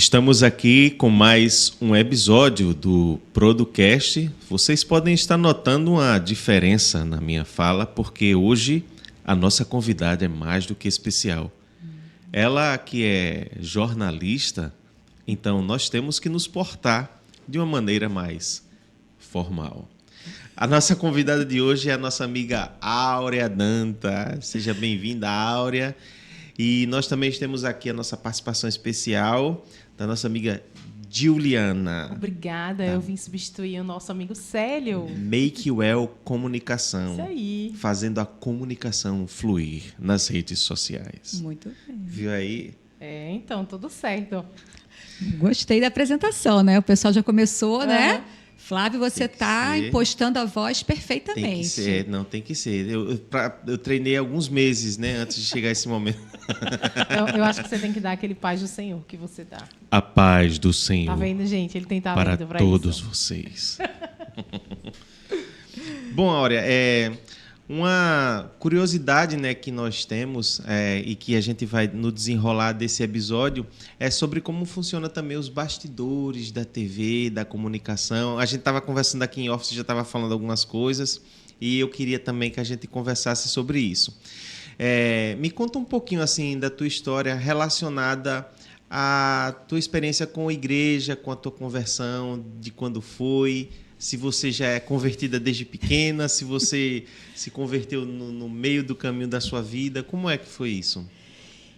Estamos aqui com mais um episódio do Producast. Vocês podem estar notando uma diferença na minha fala, porque hoje a nossa convidada é mais do que especial. Ela que é jornalista, então nós temos que nos portar de uma maneira mais formal. A nossa convidada de hoje é a nossa amiga Áurea Danta. Seja bem-vinda, Áurea. E nós também temos aqui a nossa participação especial da nossa amiga Juliana. Obrigada, eu vim substituir o nosso amigo Célio. Make Well Comunicação. Isso aí. Fazendo a comunicação fluir nas redes sociais. Muito bem. Viu aí? Então, tudo certo. Gostei da apresentação, né? O pessoal já começou, né? Flávio, você está impostando a voz perfeitamente. Tem que ser, não, tem que ser. Eu treinei alguns meses, né, antes de chegar esse momento. Eu acho que você tem que dar aquele paz do Senhor que você dá. A paz do Senhor. Tá vendo, gente? Ele tem talento para isso. todos vocês. Bom, Áurea, uma curiosidade, né, que nós temos e que a gente vai no desenrolar desse episódio é sobre como funciona também os bastidores da TV, da comunicação. A gente estava conversando aqui em office, já estava falando algumas coisas e eu queria também que a gente conversasse sobre isso. Me conta um pouquinho assim da tua história relacionada à tua experiência com a igreja, com a tua conversão, de quando foi. Se você já é convertida desde pequena, se você se converteu no meio do caminho da sua vida, como é que foi isso?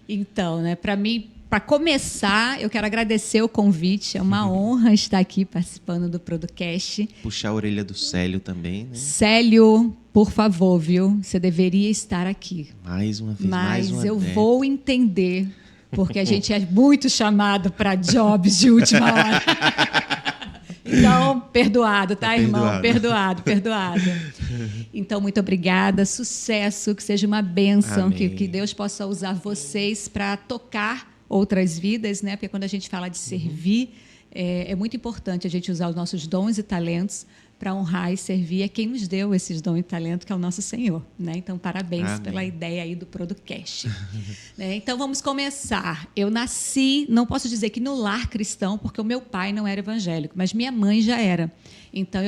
Então, né, para mim, para começar, eu quero agradecer o convite. É uma honra estar aqui participando do Producast. Puxar a orelha do Célio também, né? Célio, por favor, viu? Você deveria estar aqui. Mais uma vez, Mas mais uma eu vez. vou entender, porque a gente é muito chamado para jobs de última hora. Então, perdoado, tá, irmão? Perdoado. Então, muito obrigada. Sucesso, que seja uma bênção, que Deus possa usar vocês para tocar outras vidas, né? Porque quando a gente fala de servir, é muito importante a gente usar os nossos dons e talentos para honrar e servir a quem nos deu esses dons e talentos, que é o nosso Senhor, né? Então, parabéns pela ideia aí do Producast. Né? Então, vamos começar. Eu nasci, não posso dizer que no lar cristão, porque o meu pai não era evangélico, mas minha mãe já era. Então,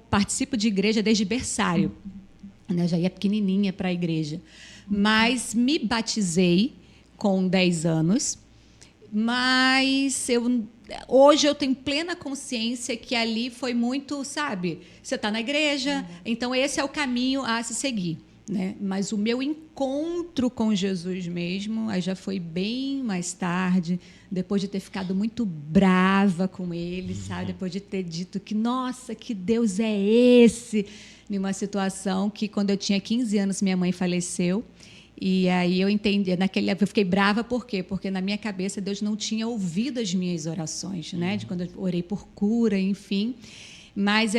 participo de igreja desde berçário, né? Já ia pequenininha para a igreja. Mas me batizei com 10 anos, mas hoje eu tenho plena consciência que ali foi muito, sabe? Você está na igreja, então esse é o caminho a se seguir, né? Mas o meu encontro com Jesus mesmo, aí já foi bem mais tarde, depois de ter ficado muito brava com ele, sabe? Depois de ter dito que, nossa, que Deus é esse? Numa situação que, quando eu tinha 15 anos, minha mãe faleceu. E aí eu entendi, eu fiquei brava, por quê? Porque na minha cabeça Deus não tinha ouvido as minhas orações, né? De quando eu orei por cura, enfim. Mas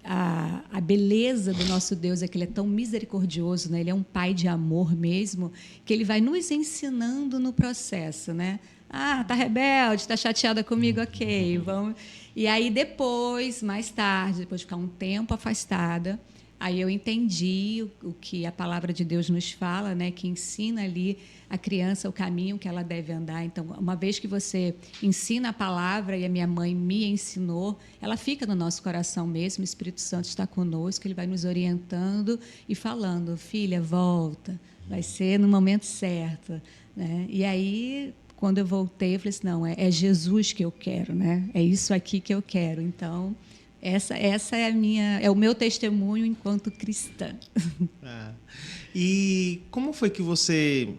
a beleza do nosso Deus é que Ele é tão misericordioso, né? Ele é um pai de amor mesmo, que Ele vai nos ensinando no processo, né? Ah, tá rebelde, tá chateada comigo, ok, vamos. E aí depois, mais tarde, depois de ficar um tempo afastada, aí eu entendi o que a palavra de Deus nos fala, né? Que ensina ali a criança o caminho que ela deve andar. Então, uma vez que você ensina a palavra, e a minha mãe me ensinou, ela fica no nosso coração mesmo, o Espírito Santo está conosco, ele vai nos orientando e falando, filha, volta, vai ser no momento certo, né? E aí, quando eu voltei, eu falei assim, não, é Jesus que eu quero, né? É isso aqui que eu quero. Então, essa é o meu testemunho enquanto cristã. E como foi que você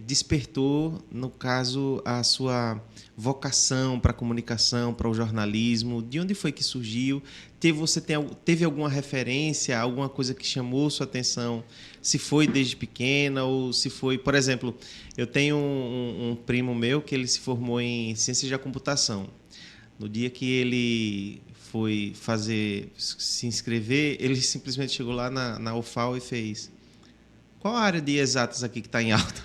despertou, no caso, a sua vocação para a comunicação, para o jornalismo? De onde foi que surgiu? Você teve alguma referência, alguma coisa que chamou sua atenção? Se foi desde pequena ou se foi... Por exemplo, eu tenho um primo meu que ele se formou em Ciências da Computação. No dia que ele foi se inscrever, ele simplesmente chegou lá na UFAL e fez: qual a área de exatas aqui que está em alta?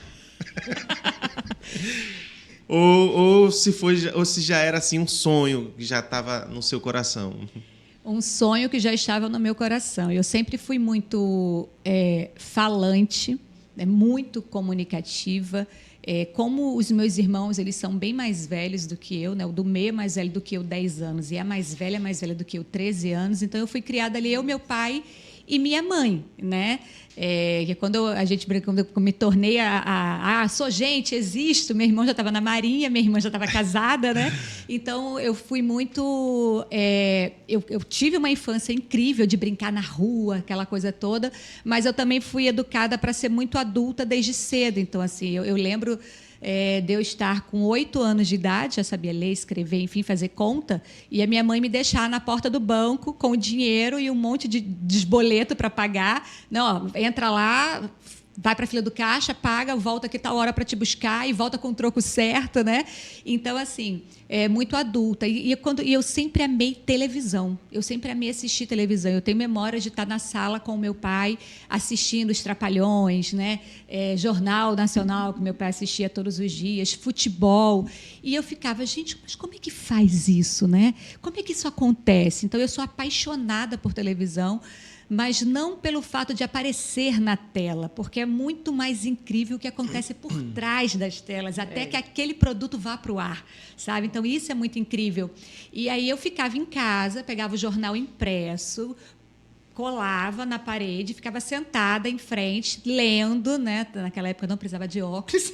ou se já era assim um sonho que já estava no seu coração? Um sonho que já estava no meu coração. Eu sempre fui muito falante, muito comunicativa. Como os meus irmãos, eles são bem mais velhos do que eu, né? O do meio é mais velho do que eu, 10 anos, e a mais velha é mais velha do que eu, 13 anos. Então, eu fui criada ali, eu, meu pai e minha mãe, né? Que quando a gente quando eu me tornei sou gente, existo. Meu irmão já estava na Marinha, minha irmã já estava casada, né? Então eu fui muito, eu tive uma infância incrível de brincar na rua, aquela coisa toda, mas eu também fui educada para ser muito adulta desde cedo. Então assim, eu lembro de eu estar com 8 anos de idade, já sabia ler, escrever, enfim, fazer conta, e a minha mãe me deixar na porta do banco com o dinheiro e um monte de boleto para pagar. Não, ó, entra lá, vai para a fila do caixa, paga, volta aqui tal hora para te buscar e volta com o troco certo, né? Então, assim, é muito adulta. E eu sempre amei televisão. Eu sempre amei assistir televisão. Eu tenho memória de estar na sala com o meu pai assistindo os Trapalhões, né? Jornal Nacional, que meu pai assistia todos os dias, futebol. E eu ficava, gente, mas como é que faz isso, né? Como é que isso acontece? Então, eu sou apaixonada por televisão, mas não pelo fato de aparecer na tela, porque é muito mais incrível o que acontece por trás das telas, até que aquele produto vá para o ar, sabe? Então, isso é muito incrível. E aí eu ficava em casa, pegava o jornal impresso, colava na parede, ficava sentada em frente, lendo, né? Naquela época eu não precisava de óculos,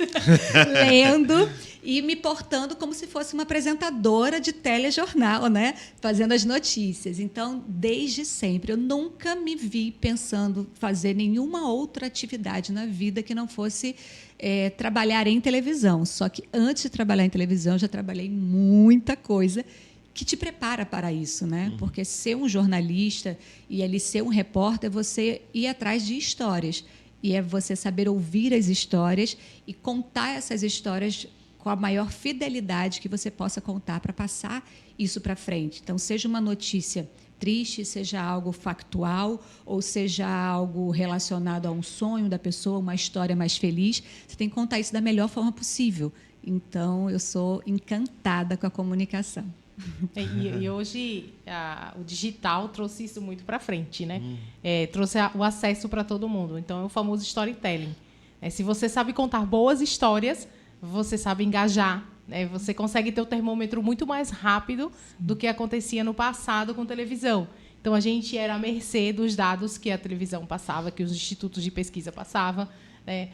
lendo e me portando como se fosse uma apresentadora de telejornal, né? Fazendo as notícias. Então, desde sempre, eu nunca me vi pensando fazer nenhuma outra atividade na vida que não fosse trabalhar em televisão. Só que antes de trabalhar em televisão, eu já trabalhei muita coisa que te prepara para isso, né? Porque ser um jornalista e ali ser um repórter é você ir atrás de histórias. E é você saber ouvir as histórias e contar essas histórias com a maior fidelidade que você possa contar para passar isso para frente. Então, seja uma notícia triste, seja algo factual ou seja algo relacionado a um sonho da pessoa, uma história mais feliz, você tem que contar isso da melhor forma possível. Então, eu sou encantada com a comunicação. E hoje o digital trouxe isso muito para frente, né? Trouxe o acesso para todo mundo. Então, é o famoso storytelling. Se você sabe contar boas histórias, você sabe engajar, né? Você consegue ter o termômetro muito mais rápido do que acontecia no passado com televisão. Então, a gente era à mercê dos dados que a televisão passava, que os institutos de pesquisa passavam, né?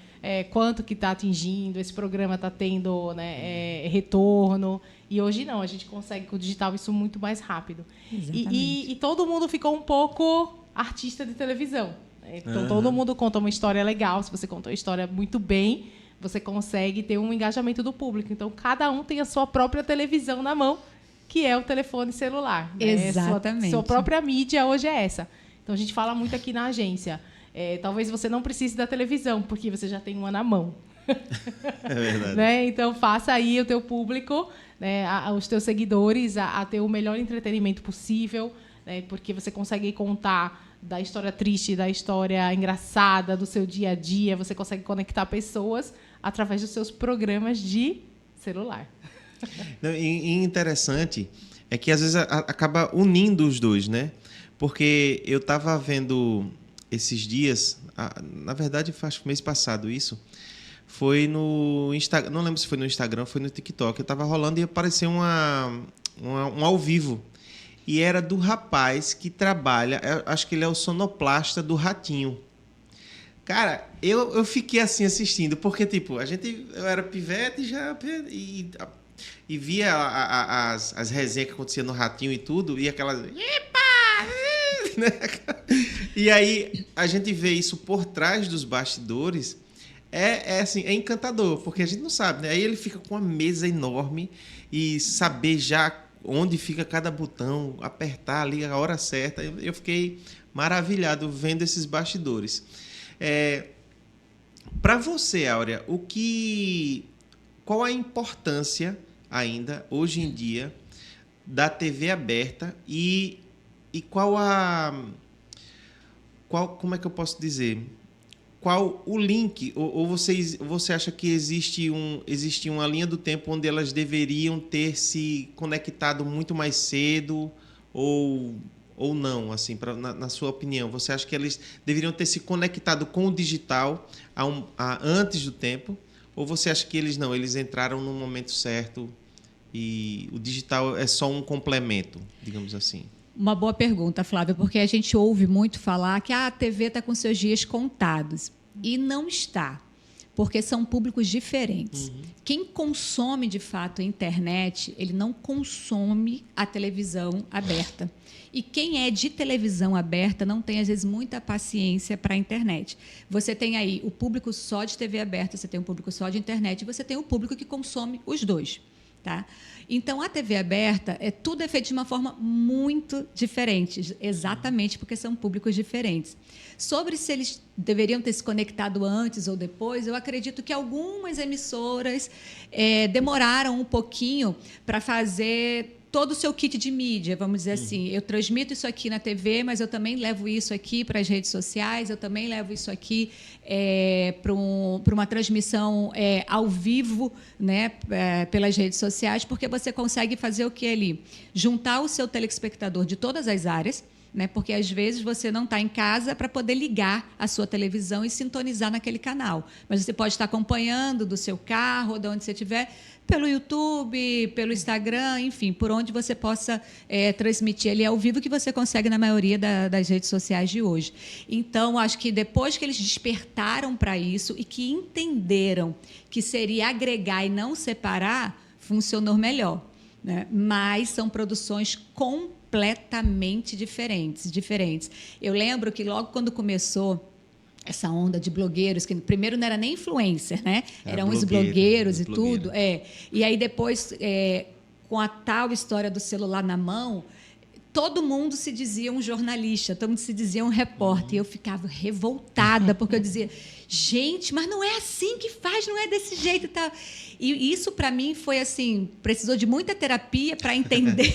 Quanto que está atingindo, esse programa está tendo, né, retorno. E hoje não, a gente consegue com o digital isso muito mais rápido. E todo mundo ficou um pouco artista de televisão. Então, todo mundo conta uma história legal. Se você contou a história muito bem, você consegue ter um engajamento do público. Então, cada um tem a sua própria televisão na mão, que é o telefone celular. Exatamente. Sua própria mídia hoje é essa. Então, a gente fala muito aqui na agência. Talvez você não precise da televisão, porque você já tem uma na mão. É verdade. Né? Então, faça aí o teu público, né, os teus seguidores, a ter o melhor entretenimento possível, né, porque você consegue contar da história triste, da história engraçada, do seu dia a dia, você consegue conectar pessoas através dos seus programas de celular. E interessante é que, às vezes, acaba unindo os dois, né? Porque eu estava vendo esses dias, na verdade, acho que mês passado isso, foi no Instagram, não lembro se foi no Instagram ou foi no TikTok, eu estava rolando e apareceu um ao vivo. E era do rapaz que trabalha, acho que ele é o sonoplasta do Ratinho. Cara, eu fiquei assim assistindo, porque, tipo, eu era pivete e via as resenhas que acontecia no Ratinho e tudo, e aquelas... né? E aí a gente vê isso por trás dos bastidores, assim, é encantador, porque a gente não sabe, né? Aí ele fica com uma mesa enorme e saber já onde fica cada botão, apertar ali a hora certa. Eu fiquei maravilhado vendo esses bastidores. Para você, Áurea, qual a importância ainda, hoje em dia, da TV aberta e como é que eu posso dizer? Qual o link? Ou você acha que existe uma linha do tempo onde elas deveriam ter se conectado muito mais cedo ou não? Assim, na sua opinião, você acha que eles deveriam ter se conectado com o digital antes do tempo? Ou você acha que eles entraram no momento certo e o digital é só um complemento, digamos assim? Uma boa pergunta, Flávia, porque a gente ouve muito falar que a TV está com seus dias contados. E não está, porque são públicos diferentes. Quem consome, de fato, a internet, ele não consome a televisão aberta. E quem é de televisão aberta não tem, às vezes, muita paciência para a internet. Você tem aí o público só de TV aberta, você tem um público só de internet, e você tem o público que consome os dois. Tá? Então, a TV aberta, tudo é feito de uma forma muito diferente, exatamente porque são públicos diferentes. Sobre se eles deveriam ter se conectado antes ou depois, eu acredito que algumas emissoras demoraram um pouquinho para fazer todo o seu kit de mídia, vamos dizer assim. Eu transmito isso aqui na TV, mas eu também levo isso aqui para as redes sociais, eu também levo isso aqui para uma transmissão ao vivo, né, pelas redes sociais, porque você consegue fazer o que ali? Juntar o seu telespectador de todas as áreas, né, porque às vezes você não está em casa para poder ligar a sua televisão e sintonizar naquele canal. Mas você pode estar acompanhando do seu carro, ou de onde você estiver, pelo YouTube, pelo Instagram, enfim, por onde você possa transmitir ali ao vivo, que você consegue na maioria das redes sociais de hoje. Então, acho que depois que eles despertaram para isso e que entenderam que seria agregar e não separar, funcionou melhor, né? Mas são produções completamente diferentes. Eu lembro que logo quando começou essa onda de blogueiros, que primeiro não era nem influencer, né? Eram os blogueiros e tudo. E aí depois, com a tal história do celular na mão, todo mundo se dizia um jornalista, todo mundo se dizia um repórter. E eu ficava revoltada, porque eu dizia, gente, mas não é assim que faz, não é desse jeito e tal. E isso, para mim, foi assim, precisou de muita terapia para entender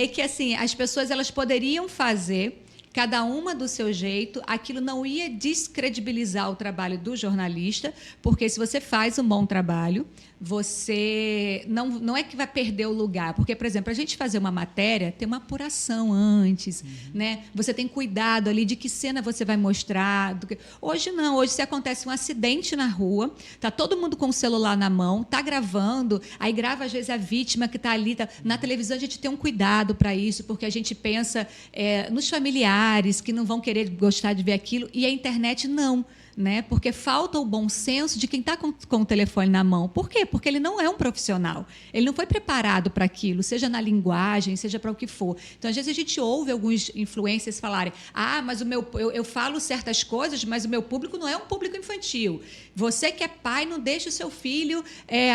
que assim, as pessoas elas poderiam fazer cada uma do seu jeito, aquilo não ia descredibilizar o trabalho do jornalista, porque se você faz um bom trabalho, você não é que vai perder o lugar, porque, por exemplo, a gente fazer uma matéria, tem uma apuração antes, né? Você tem cuidado ali de que cena você vai mostrar. Hoje não, hoje se acontece um acidente na rua, tá todo mundo com o celular na mão, tá gravando, aí grava às vezes a vítima que está ali, na televisão a gente tem um cuidado para isso, porque a gente pensa nos familiares que não vão querer gostar de ver aquilo, e a internet não. Né? Porque falta o bom senso de quem está com o telefone na mão. Por quê? Porque ele não é um profissional. Ele não foi preparado para aquilo, seja na linguagem, seja para o que for. Então, às vezes, a gente ouve alguns influencers falarem: mas eu falo certas coisas, mas o meu público não é um público infantil. Você que é pai, não deixa o seu filho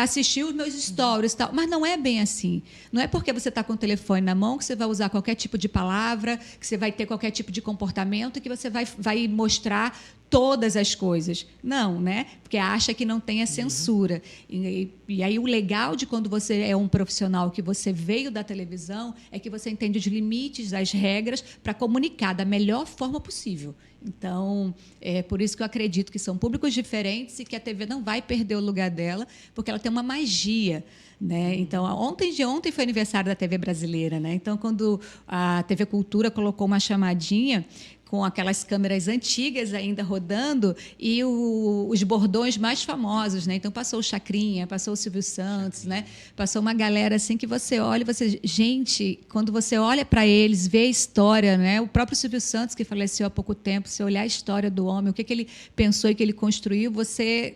assistir os meus stories. Tal. Mas não é bem assim. Não é porque você está com o telefone na mão que você vai usar qualquer tipo de palavra, que você vai ter qualquer tipo de comportamento, que você vai mostrar todas as coisas. Não, né? Porque acha que não tem a censura. E aí o legal de quando você é um profissional, que você veio da televisão, é que você entende os limites, as regras, para comunicar da melhor forma possível. Então, é por isso que eu acredito que são públicos diferentes e que a TV não vai perder o lugar dela, porque ela tem uma magia. Né? Então, ontem foi aniversário da TV brasileira. Né? Então, quando a TV Cultura colocou uma chamadinha com aquelas câmeras antigas ainda rodando e os bordões mais famosos, né? Então passou o Chacrinha, passou o Silvio Santos, né? Passou uma galera assim que você olha, gente, quando você olha para eles, vê a história, né? O próprio Silvio Santos, que faleceu há pouco tempo, se olhar a história do homem, o que ele pensou e que ele construiu, você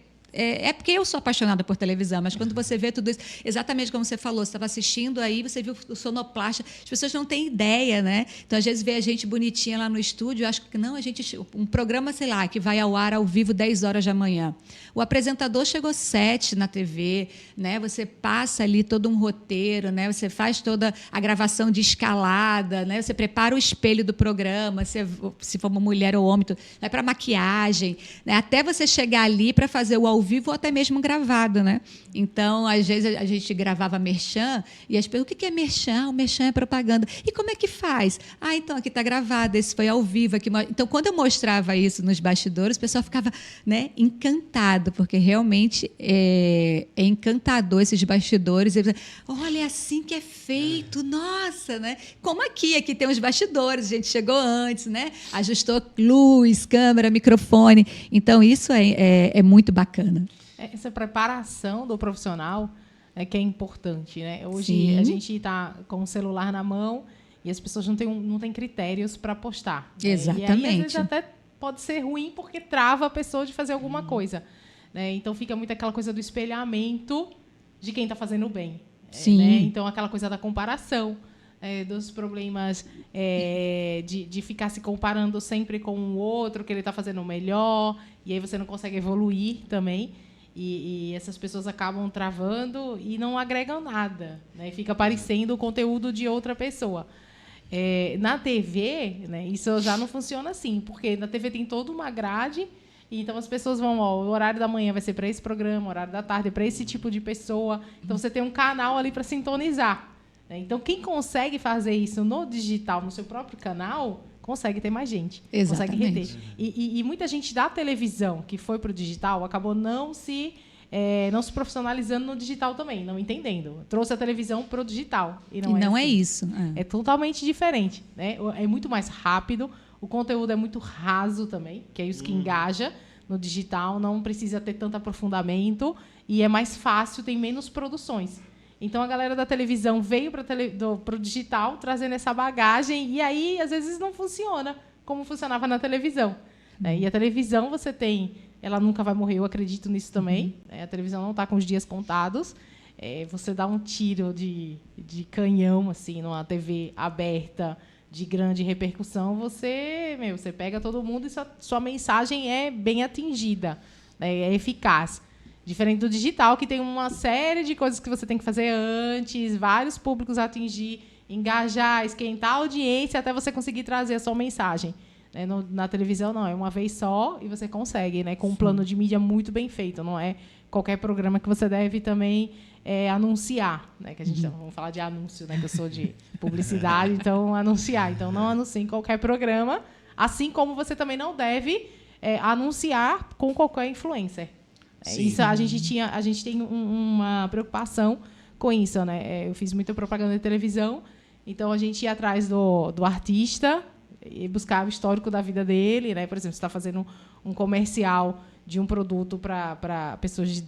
porque eu sou apaixonada por televisão, mas quando você vê tudo isso, exatamente como você falou, você estava assistindo aí, você viu o sonoplasta, as pessoas não têm ideia, né? Então, às vezes, vê a gente bonitinha lá no estúdio, eu acho que não, um programa, sei lá, que vai ao ar ao vivo 10 horas da manhã. O apresentador chegou 7 na TV, né? Você passa ali todo um roteiro, né? Você faz toda a gravação de escalada, né? Você prepara o espelho do programa, se for uma mulher ou homem, vai para maquiagem, né? Até você chegar ali para fazer o ao vivo ou até mesmo gravado, né? Então, às vezes, a gente gravava merchan e as pessoas, o que é merchan? O merchan é propaganda. E como é que faz? Então, aqui está gravado, esse foi ao vivo. Aqui. Então, quando eu mostrava isso nos bastidores, o pessoal ficava, né, encantado, porque realmente é encantador esses bastidores. Olha, é assim que é feito, nossa, né? Como aqui tem os bastidores, a gente chegou antes, né? Ajustou luz, câmera, microfone. Então, isso é muito bacana. Essa preparação do profissional é que é importante, né? Hoje Sim. a gente está com o celular na mão e as pessoas não têm critérios para postar. Né? Exatamente. E aí, às vezes, até pode ser ruim porque trava a pessoa de fazer alguma coisa. Né? Então, fica muito aquela coisa do espelhamento de quem está fazendo bem. Sim. Né? Então, aquela coisa da comparação, dos problemas de ficar se comparando sempre com o outro, que ele está fazendo melhor, e aí você não consegue evoluir também. E essas pessoas acabam travando e não agregam nada. Né? E fica parecendo o conteúdo de outra pessoa. Na TV, né, isso já não funciona assim, porque na TV tem toda uma grade, e então as pessoas vão, o horário da manhã vai ser para esse programa, o horário da tarde é para esse tipo de pessoa. Então você tem um canal ali para sintonizar. Né? Então quem consegue fazer isso no digital, no seu próprio canal, consegue ter mais gente. Exatamente. Consegue reter. E muita gente da televisão que foi para o digital acabou não se profissionalizando no digital também, não entendendo. Trouxe a televisão para o digital. E não é assim. isso. É totalmente diferente. Né? É muito mais rápido, o conteúdo é muito raso também, que é isso que engaja no digital, não precisa ter tanto aprofundamento e é mais fácil, tem menos produções. Então, a galera da televisão veio para o digital trazendo essa bagagem e aí, às vezes, não funciona como funcionava na televisão. E a televisão, você tem... Ela nunca vai morrer, eu acredito nisso também. A televisão não está com os dias contados. Você dá um tiro de canhão assim, numa TV aberta, de grande repercussão, você pega todo mundo e sua mensagem é bem atingida, né? É eficaz. Diferente do digital, que tem uma série de coisas que você tem que fazer antes, vários públicos a atingir, engajar, esquentar a audiência até você conseguir trazer a sua mensagem. Na televisão, não, é uma vez só e você consegue, né, com um plano de mídia muito bem feito. Não é qualquer programa que você deve também anunciar. Né, que a gente vamos falar de anúncio, né, que eu sou de publicidade, então anunciar. Então, não anuncie em qualquer programa, assim como você também não deve anunciar com qualquer influencer. Isso a gente tem uma preocupação com isso, né? Eu fiz muita propaganda de televisão, então a gente ia atrás do artista e buscar o histórico da vida dele, né? Por exemplo, você está fazendo um comercial de um produto para pessoas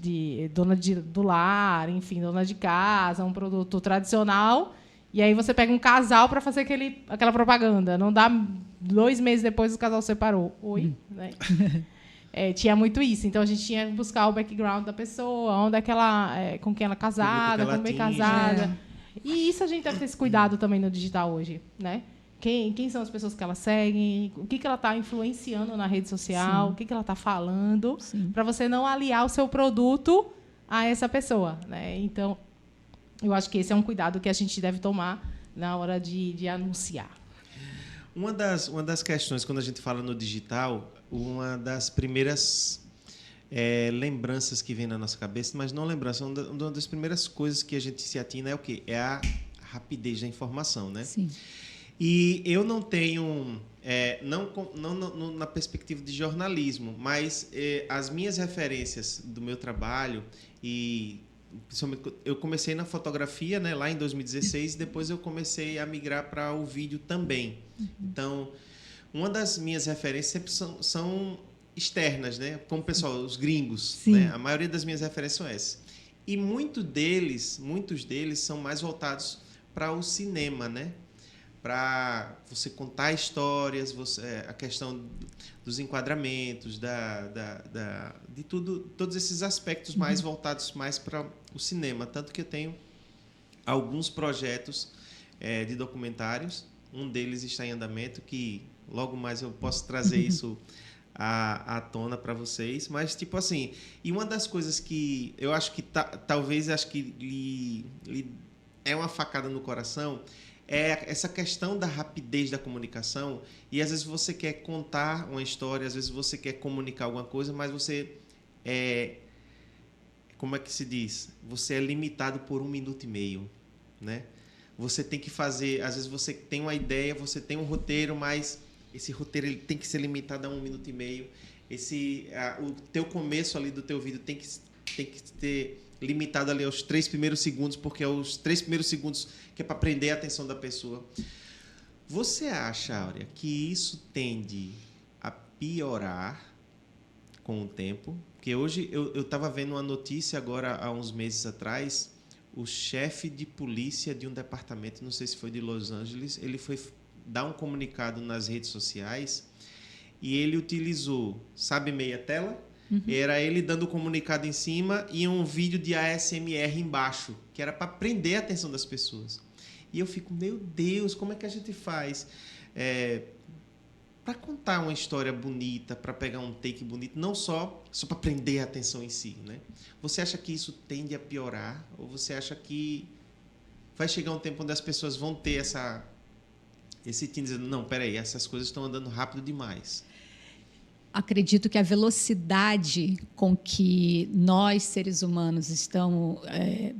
dona do lar, enfim, dona de casa, um produto tradicional, e aí você pega um casal para fazer aquela propaganda. Não dá 2 meses depois o casal separou. Oi, né? Tinha muito isso. Então, a gente tinha que buscar o background da pessoa, onde é que ela, com quem ela é casada, como bem casada. E isso a gente deve ter esse cuidado também no digital hoje, né? Quem são as pessoas que ela segue, o que ela está influenciando na rede social, Sim. o que ela está falando, para você não aliar o seu produto a essa pessoa. Né? Então, eu acho que esse é um cuidado que a gente deve tomar na hora de anunciar. Uma das questões, quando a gente fala no digital, uma das primeiras lembranças que vem na nossa cabeça, mas não lembrança, uma das primeiras coisas que a gente se atina é o quê? É a rapidez da informação, né? Sim. E eu não tenho, não na perspectiva de jornalismo, mas as minhas referências do meu trabalho, e principalmente eu comecei na fotografia, né, lá em 2016, e depois eu comecei a migrar para o vídeo também. Então, uma das minhas referências sempre são externas, né? Como o pessoal, os gringos. Né? A maioria das minhas referências são essas. E muitos deles são mais voltados para o cinema, né? Para você contar histórias, a questão dos enquadramentos, de todos esses aspectos mais voltados mais para o cinema. Tanto que eu tenho alguns projetos de documentários. Um deles está em andamento, que logo mais eu posso trazer isso à tona para vocês. Mas, tipo assim, e uma das coisas que eu acho que talvez lhe é uma facada no coração é essa questão da rapidez da comunicação. E às vezes você quer contar uma história, às vezes você quer comunicar alguma coisa, mas você como é que se diz? Você é limitado por 1 minuto e meio, né? Você tem que fazer, às vezes você tem uma ideia, você tem um roteiro, mas esse roteiro ele tem que ser limitado a 1 minuto e meio. O teu começo ali do teu vídeo tem que ter limitado ali aos 3 primeiros segundos, porque é os 3 primeiros segundos que é para prender a atenção da pessoa. Você acha, Áurea, que isso tende a piorar com o tempo. Porque hoje eu estava vendo uma notícia agora, há uns meses atrás, o chefe de polícia de um departamento, não sei se foi de Los Angeles, ele foi dar um comunicado nas redes sociais e ele utilizou, sabe, meia tela? Era ele dando o comunicado em cima e um vídeo de ASMR embaixo, que era para prender a atenção das pessoas. E eu fico, meu Deus, como é que a gente faz para contar uma história bonita, para pegar um take bonito, não só para prender a atenção em si, né? Você acha que isso tende a piorar? Ou você acha que vai chegar um tempo onde as pessoas vão ter esse time dizendo, não, peraí, essas coisas estão andando rápido demais? Acredito que a velocidade com que nós, seres humanos, estamos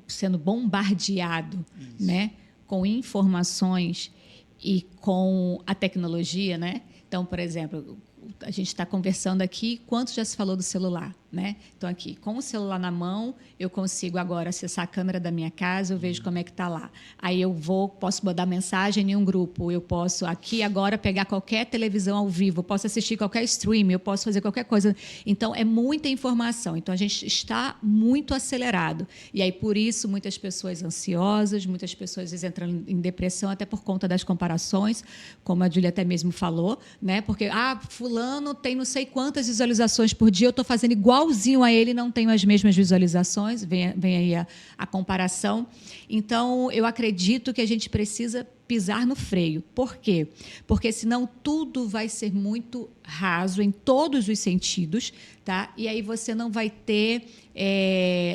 sendo bombardeados, né, com informações e com a tecnologia, né? Então, por exemplo, a gente está conversando aqui, quanto já se falou do celular, né? Então, aqui, com o celular na mão, eu consigo agora acessar a câmera da minha casa, eu vejo como é que está lá. Aí eu posso mandar mensagem em um grupo, eu posso aqui agora pegar qualquer televisão ao vivo, eu posso assistir qualquer stream, eu posso fazer qualquer coisa. Então, é muita informação. Então, a gente está muito acelerado. E aí, por isso, muitas pessoas ansiosas, muitas pessoas às vezes entram em depressão até por conta das comparações, como a Júlia até mesmo falou, né? Porque, fulano tem não sei quantas visualizações por dia, eu estou fazendo igualzinho a ele, não tenho as mesmas visualizações, vem aí a comparação. Então, eu acredito que a gente precisa pisar no freio. Por quê? Porque senão tudo vai ser muito raso em todos os sentidos, tá? E aí você não vai ter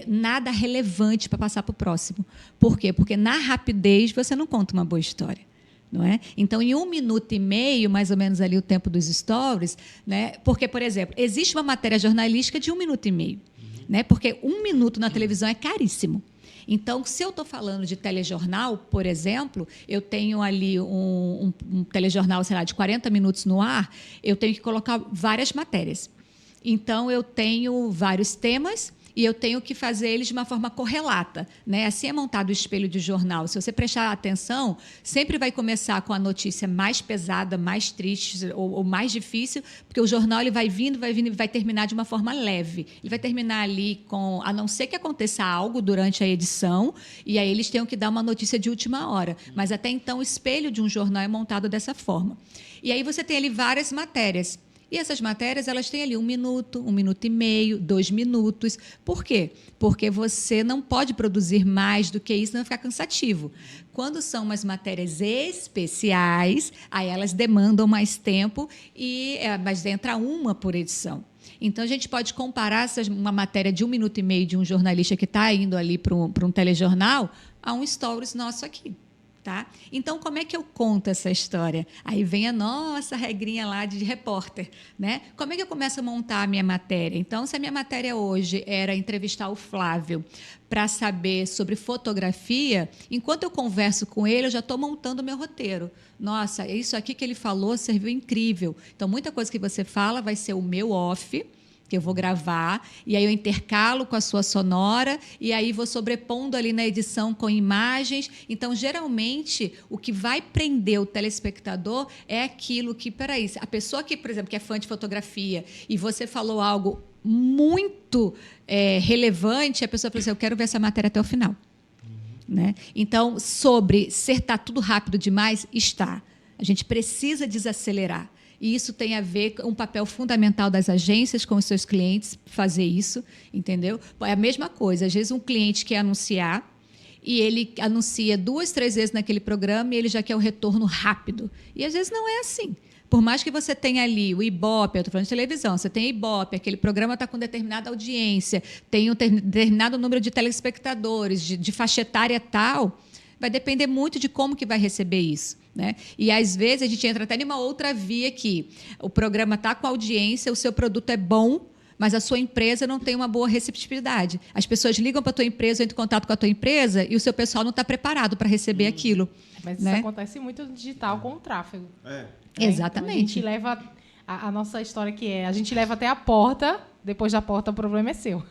nada relevante para passar para o próximo. Por quê? Porque na rapidez você não conta uma boa história. Não é? Então, em 1 minuto e meio, mais ou menos ali o tempo dos stories, né? Porque, por exemplo, existe uma matéria jornalística de 1 minuto e meio, né? Porque 1 minuto na televisão é caríssimo. Então, se eu estou falando de telejornal, por exemplo, eu tenho ali um telejornal, sei lá, de 40 minutos no ar, eu tenho que colocar várias matérias. Então, eu tenho vários temas e eu tenho que fazer eles de uma forma correlata, né? Assim é montado o espelho de jornal. Se você prestar atenção, sempre vai começar com a notícia mais pesada, mais triste ou mais difícil, porque o jornal ele vai vindo e vai terminar de uma forma leve. Ele vai terminar ali com, a não ser que aconteça algo durante a edição, e aí eles tenham que dar uma notícia de última hora. Mas até então o espelho de um jornal é montado dessa forma. E aí você tem ali várias matérias. E essas matérias, elas têm ali 1 minuto, 1 minuto e meio, 2 minutos. Por quê? Porque você não pode produzir mais do que isso, senão vai ficar cansativo. Quando são umas matérias especiais, aí elas demandam mais tempo, mas entra uma por edição. Então, a gente pode comparar uma matéria de 1 minuto e meio de um jornalista que está indo ali para um telejornal a um stories nosso aqui. Tá? Então, como é que eu conto essa história? Aí vem a nossa regrinha lá de repórter, né? Como é que eu começo a montar a minha matéria? Então, se a minha matéria hoje era entrevistar o Flávio para saber sobre fotografia, enquanto eu converso com ele, eu já estou montando o meu roteiro. Nossa, isso aqui que ele falou serviu incrível. Então, muita coisa que você fala vai ser o meu off, que eu vou gravar, e aí eu intercalo com a sua sonora, e aí vou sobrepondo ali na edição com imagens. Então, geralmente, o que vai prender o telespectador é aquilo que, peraí, a pessoa que, por exemplo, que é fã de fotografia, e você falou algo muito relevante, a pessoa fala assim, eu quero ver essa matéria até o final. Né? Então, sobre tá tudo rápido demais, está. A gente precisa desacelerar. E isso tem a ver com um papel fundamental das agências com os seus clientes, fazer isso, entendeu? É a mesma coisa. Às vezes, um cliente quer anunciar e ele anuncia 2, 3 vezes naquele programa e ele já quer o retorno rápido. E, às vezes, não é assim. Por mais que você tenha ali o Ibope, eu estou falando de televisão, você tem Ibope, aquele programa está com determinada audiência, tem um determinado número de telespectadores, de faixa etária tal, vai depender muito de como que vai receber isso. Né? E, às vezes, a gente entra até em uma outra via que o programa está com audiência, o seu produto é bom, mas a sua empresa não tem uma boa receptividade. As pessoas ligam para a tua empresa, entram em contato com a tua empresa e o seu pessoal não está preparado para receber aquilo. Mas né? isso acontece muito no digital com o tráfego. Exatamente. Então, a gente leva a nossa história que a gente leva até a porta, depois da porta o problema é seu.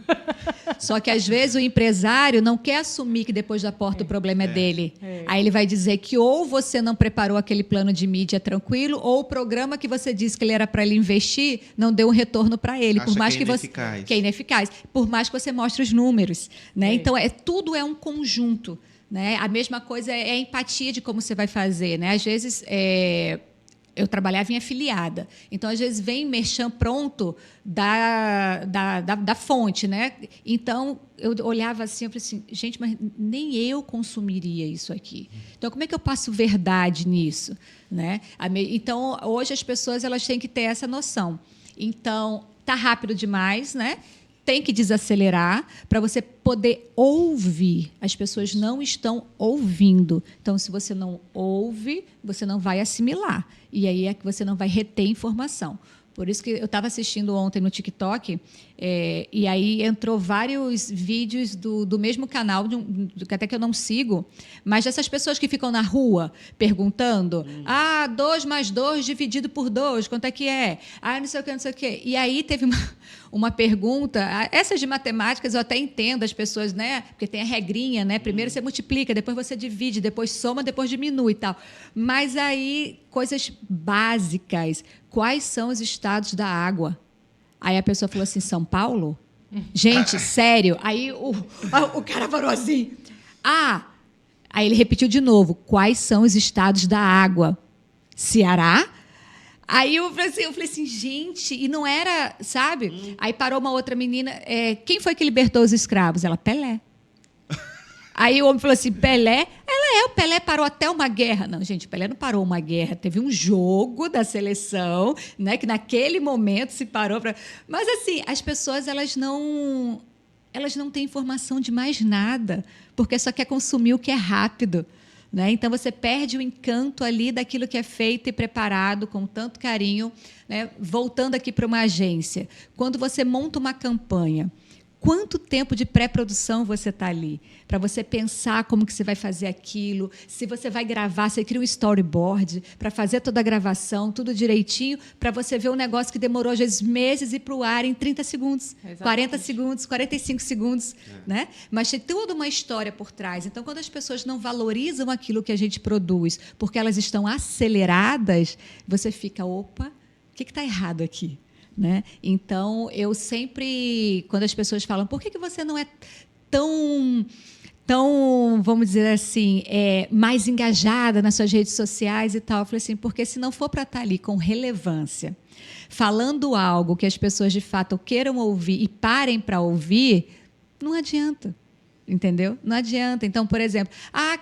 Só que, às vezes, o empresário não quer assumir que depois da porta o problema é dele. Aí ele vai dizer que ou você não preparou aquele plano de mídia tranquilo, ou o programa que você disse que ele era para ele investir não deu um retorno para ele. Acha por mais que é você ineficaz. que é ineficaz. Por mais que você mostre os números. Né? Então, tudo é um conjunto. Né? A mesma coisa é a empatia de como você vai fazer. Né? Às vezes... eu trabalhava em afiliada. Então, às vezes, vem merchan pronto da fonte, né? Então, eu olhava assim, eu falei assim, gente, mas nem eu consumiria isso aqui. Então, como é que eu passo verdade nisso? Né? Então, hoje as pessoas elas têm que ter essa noção. Então, tá rápido demais, né? Tem que desacelerar para você poder ouvir. As pessoas não estão ouvindo. Então, se você não ouve, você não vai assimilar. E aí é que você não vai reter informação. Por isso que eu estava assistindo ontem no TikTok, e aí entrou vários vídeos do mesmo canal, até que eu não sigo, mas dessas pessoas que ficam na rua perguntando, 2 mais 2 dividido por 2, quanto é que é? Não sei o que, não sei o que. E aí teve uma pergunta, essas de matemáticas eu até entendo as pessoas, né? Porque tem a regrinha, né? Primeiro você multiplica, depois você divide, depois soma, depois diminui e tal. Mas aí, coisas básicas, quais são os estados da água? Aí a pessoa falou assim, São Paulo? Gente, sério. Aí o cara parou assim. Aí ele repetiu de novo. Quais são os estados da água? Ceará? Aí eu falei assim, gente, e não era, sabe? Aí parou uma outra menina. Quem foi que libertou os escravos? Ela, Pelé. Aí o homem falou assim, Pelé? O Pelé parou até uma guerra. Não, gente, o Pelé não parou uma guerra. Teve um jogo da seleção, né, que naquele momento se parou para... Mas, assim, as pessoas elas não têm informação de mais nada, porque só quer consumir o que é rápido. Né? Então, você perde o encanto ali daquilo que é feito e preparado com tanto carinho. Né? Voltando aqui para uma agência, quando você monta uma campanha, quanto tempo de pré-produção você está ali? Para você pensar como que você vai fazer aquilo, se você vai gravar, você cria um storyboard para fazer toda a gravação, tudo direitinho, para você ver um negócio que demorou, às vezes, meses e ir para o ar em 30 segundos, exatamente. 40 segundos, 45 segundos. Né? Mas tem toda uma história por trás. Então, quando as pessoas não valorizam aquilo que a gente produz, porque elas estão aceleradas, você fica, opa, o que está errado aqui? Né? Então, eu sempre, quando as pessoas falam, por que você não é tão, vamos dizer assim, mais engajada nas suas redes sociais e tal? Eu falei assim, porque se não for para estar ali com relevância, falando algo que as pessoas de fato queiram ouvir e parem para ouvir, não adianta. Entendeu? Não adianta. Então, por exemplo,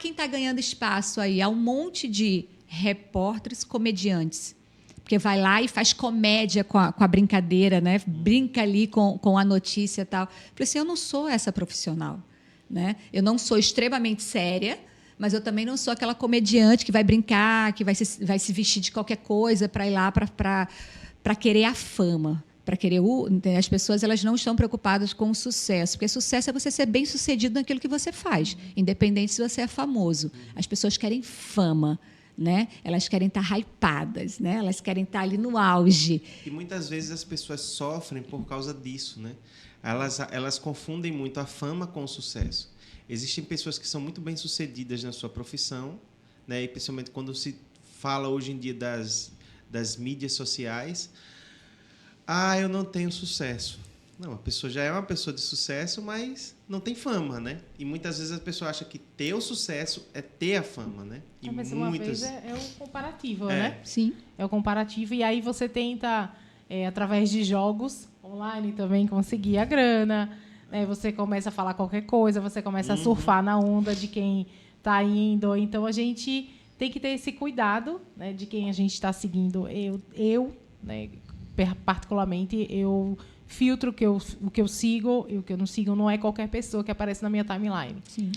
quem está ganhando espaço aí? Há um monte de repórteres comediantes. Porque vai lá e faz comédia com a brincadeira, né? Brinca ali com a notícia e tal. Falei assim, eu não sou essa profissional. Né? Eu não sou extremamente séria, mas eu também não sou aquela comediante que vai brincar, que vai se vestir de qualquer coisa para ir lá para querer a fama. Para querer as pessoas elas não estão preocupadas com o sucesso, porque sucesso é você ser bem-sucedido naquilo que você faz, independente se você é famoso. As pessoas querem fama. Né? Elas querem estar hypadas, né? Elas querem estar ali no auge. E muitas vezes as pessoas sofrem por causa disso. Né? Elas confundem muito a fama com o sucesso. Existem pessoas que são muito bem-sucedidas na sua profissão, né? E principalmente quando se fala hoje em dia das mídias sociais. Eu não tenho sucesso. Não, a pessoa já é uma pessoa de sucesso, mas não tem fama, né? E muitas vezes a pessoa acha que ter o sucesso é ter a fama, né? E mas uma vez é o comparativo, né? Sim. É o comparativo. E aí você tenta, através de jogos online também, conseguir a grana. Né? Você começa a falar qualquer coisa, você começa a surfar na onda de quem está indo. Então, a gente tem que ter esse cuidado, né, de quem a gente está seguindo. Eu né, particularmente, eu filtro o que eu sigo e o que eu não sigo. Não é qualquer pessoa que aparece na minha timeline. Sim.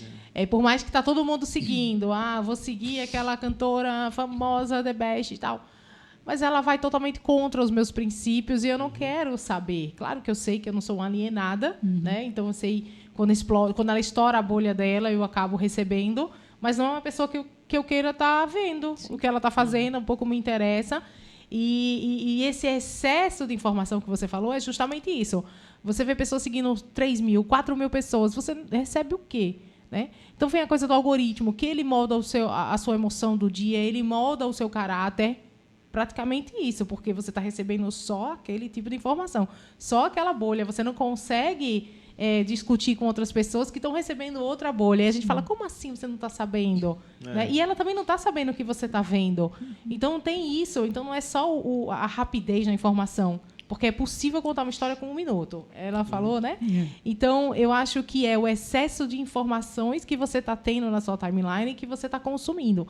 Por mais que está todo mundo seguindo, vou seguir aquela cantora famosa, The Best e tal, mas ela vai totalmente contra os meus princípios e eu não quero saber. Claro que eu sei que eu não sou uma alienada, né? Então eu sei quando ela estoura a bolha dela, eu acabo recebendo, mas não é uma pessoa que eu queira estar vendo. Sim. O que ela está fazendo um pouco me interessa. E esse excesso de informação que você falou é justamente isso. Você vê pessoas seguindo 3.000, 4.000 pessoas, você recebe o quê? Né? Então vem a coisa do algoritmo, que ele molda a sua emoção do dia, ele molda o seu caráter. Praticamente isso, porque você está recebendo só aquele tipo de informação, só aquela bolha. Você não consegue discutir com outras pessoas que estão recebendo outra bolha. E a gente fala, como assim você não está sabendo? Né? E ela também não está sabendo o que você está vendo. Então tem isso. Então não é só a rapidez na informação, porque é possível contar uma história com 1 minuto. Ela falou, né? Então, eu acho que é o excesso de informações que você está tendo na sua timeline e que você está consumindo.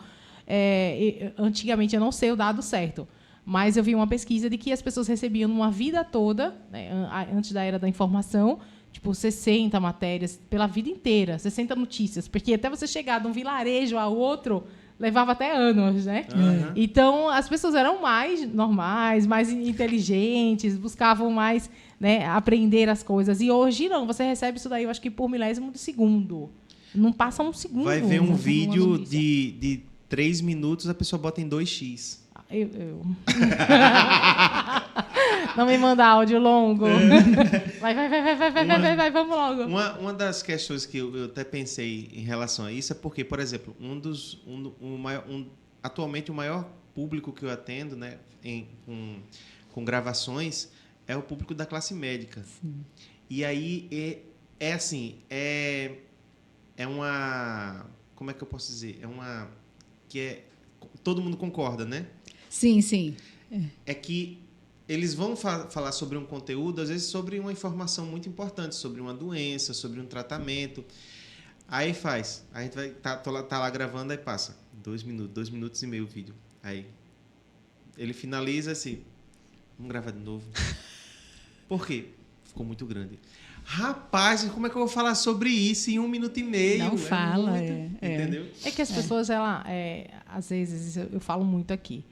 Antigamente, eu não sei o dado certo, mas eu vi uma pesquisa de que as pessoas recebiam numa vida toda, né, antes da era da informação, tipo 60 matérias pela vida inteira, 60 notícias, porque até você chegar de um vilarejo a outro levava até anos, né? Então as pessoas eram mais normais, mais inteligentes, buscavam mais, né, aprender as coisas. E hoje não, você recebe isso daí, eu acho que por milésimo de segundo, não passa um segundo. Vai ver um vídeo de 3 minutos, a pessoa bota em 2x. Não me manda áudio longo. Vai, vamos logo. Uma das questões que eu até pensei em relação a isso é porque, por exemplo, atualmente o maior público que eu atendo, né, com gravações é o público da classe médica. Sim. E aí é uma... Como é que eu posso dizer? Todo mundo concorda, né? Sim, sim. É que eles vão falar sobre um conteúdo, às vezes sobre uma informação muito importante, sobre uma doença, sobre um tratamento. Aí a gente vai tá lá gravando, aí passa 2 minutos e meio o vídeo. Aí ele finaliza assim, vamos gravar de novo. Por quê? Ficou muito grande. Rapaz, como é que eu vou falar sobre isso em 1 minuto e meio? Não fala, entendeu? É que as pessoas, às vezes, eu falo muito aqui,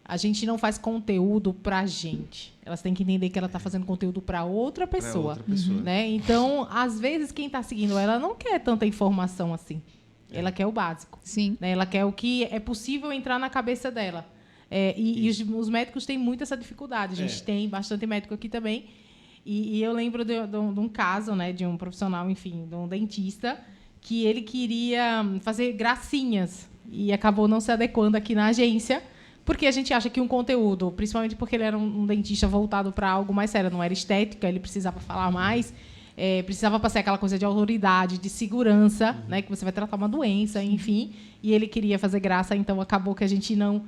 a gente não faz conteúdo pra gente. Elas têm que entender que ela está fazendo conteúdo para outra pessoa. Né? Então, às vezes, quem está seguindo ela não quer tanta informação assim. Ela quer o básico. Sim. Né? Ela quer o que é possível entrar na cabeça dela. E os médicos têm muito essa dificuldade. A gente tem bastante médico aqui também. E eu lembro de um caso, né, de um profissional, enfim, de um dentista, que ele queria fazer gracinhas e acabou não se adequando aqui na agência, porque a gente acha que um conteúdo, principalmente porque ele era um dentista voltado para algo mais sério, não era estética, ele precisava falar mais, precisava passar aquela coisa de autoridade, de segurança, né, que você vai tratar uma doença, enfim, e ele queria fazer graça, então acabou que a gente não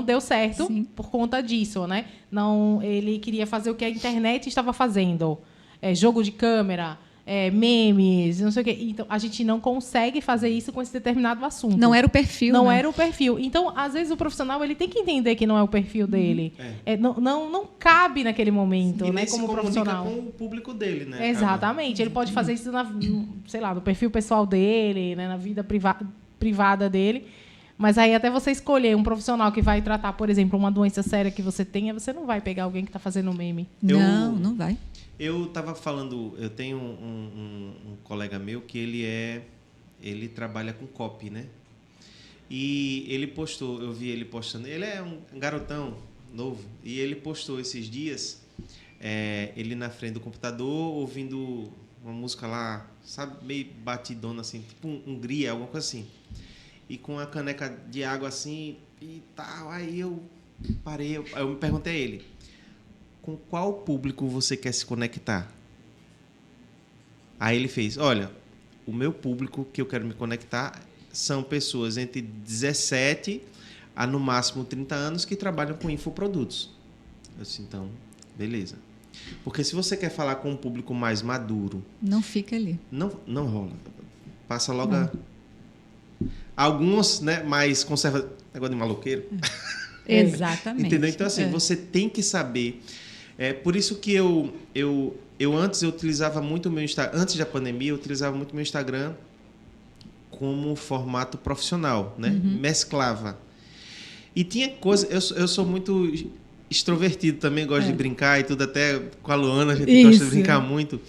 deu certo. Sim. Por conta disso, né? Ele queria fazer o que a internet estava fazendo, jogo de câmera, memes, não sei o quê. Então a gente não consegue fazer isso com esse determinado assunto. Não era o perfil. Não era o perfil. Então às vezes o profissional ele tem que entender que não é o perfil dele. Não cabe naquele momento, e né? Como profissional. Com o público dele, né? Exatamente. Ele pode fazer isso no perfil pessoal dele, né? Na vida privada dele. Mas aí até você escolher um profissional que vai tratar, por exemplo, uma doença séria que você tenha, você não vai pegar alguém que está fazendo meme. Não vai. Eu estava falando, eu tenho um colega meu que ele trabalha com copy, né? E ele postou, eu vi ele postando, ele é um garotão novo, e ele postou esses dias, ele na frente do computador, ouvindo uma música lá, sabe, meio batidona assim, tipo Hungria, alguma coisa assim. E com a caneca de água assim e tal. Aí eu parei, eu me perguntei a ele, com qual público você quer se conectar? Aí ele fez, olha, o meu público que eu quero me conectar são pessoas entre 17 a no máximo 30 anos que trabalham com infoprodutos. Eu disse, então, beleza. Porque se você quer falar com um público mais maduro... Não fica ali. Não rola. Passa logo Alguns, né, mais conservadores, negócio de maloqueiro. Exatamente. Entendeu? Então, assim, você tem que saber. Por isso que eu antes eu utilizava muito o meu Instagram, antes da pandemia, eu utilizava muito o meu Instagram como formato profissional, né? Mesclava. E tinha coisa... Eu sou muito extrovertido também, gosto de brincar e tudo, até com a Luana a gente gosta de brincar muito.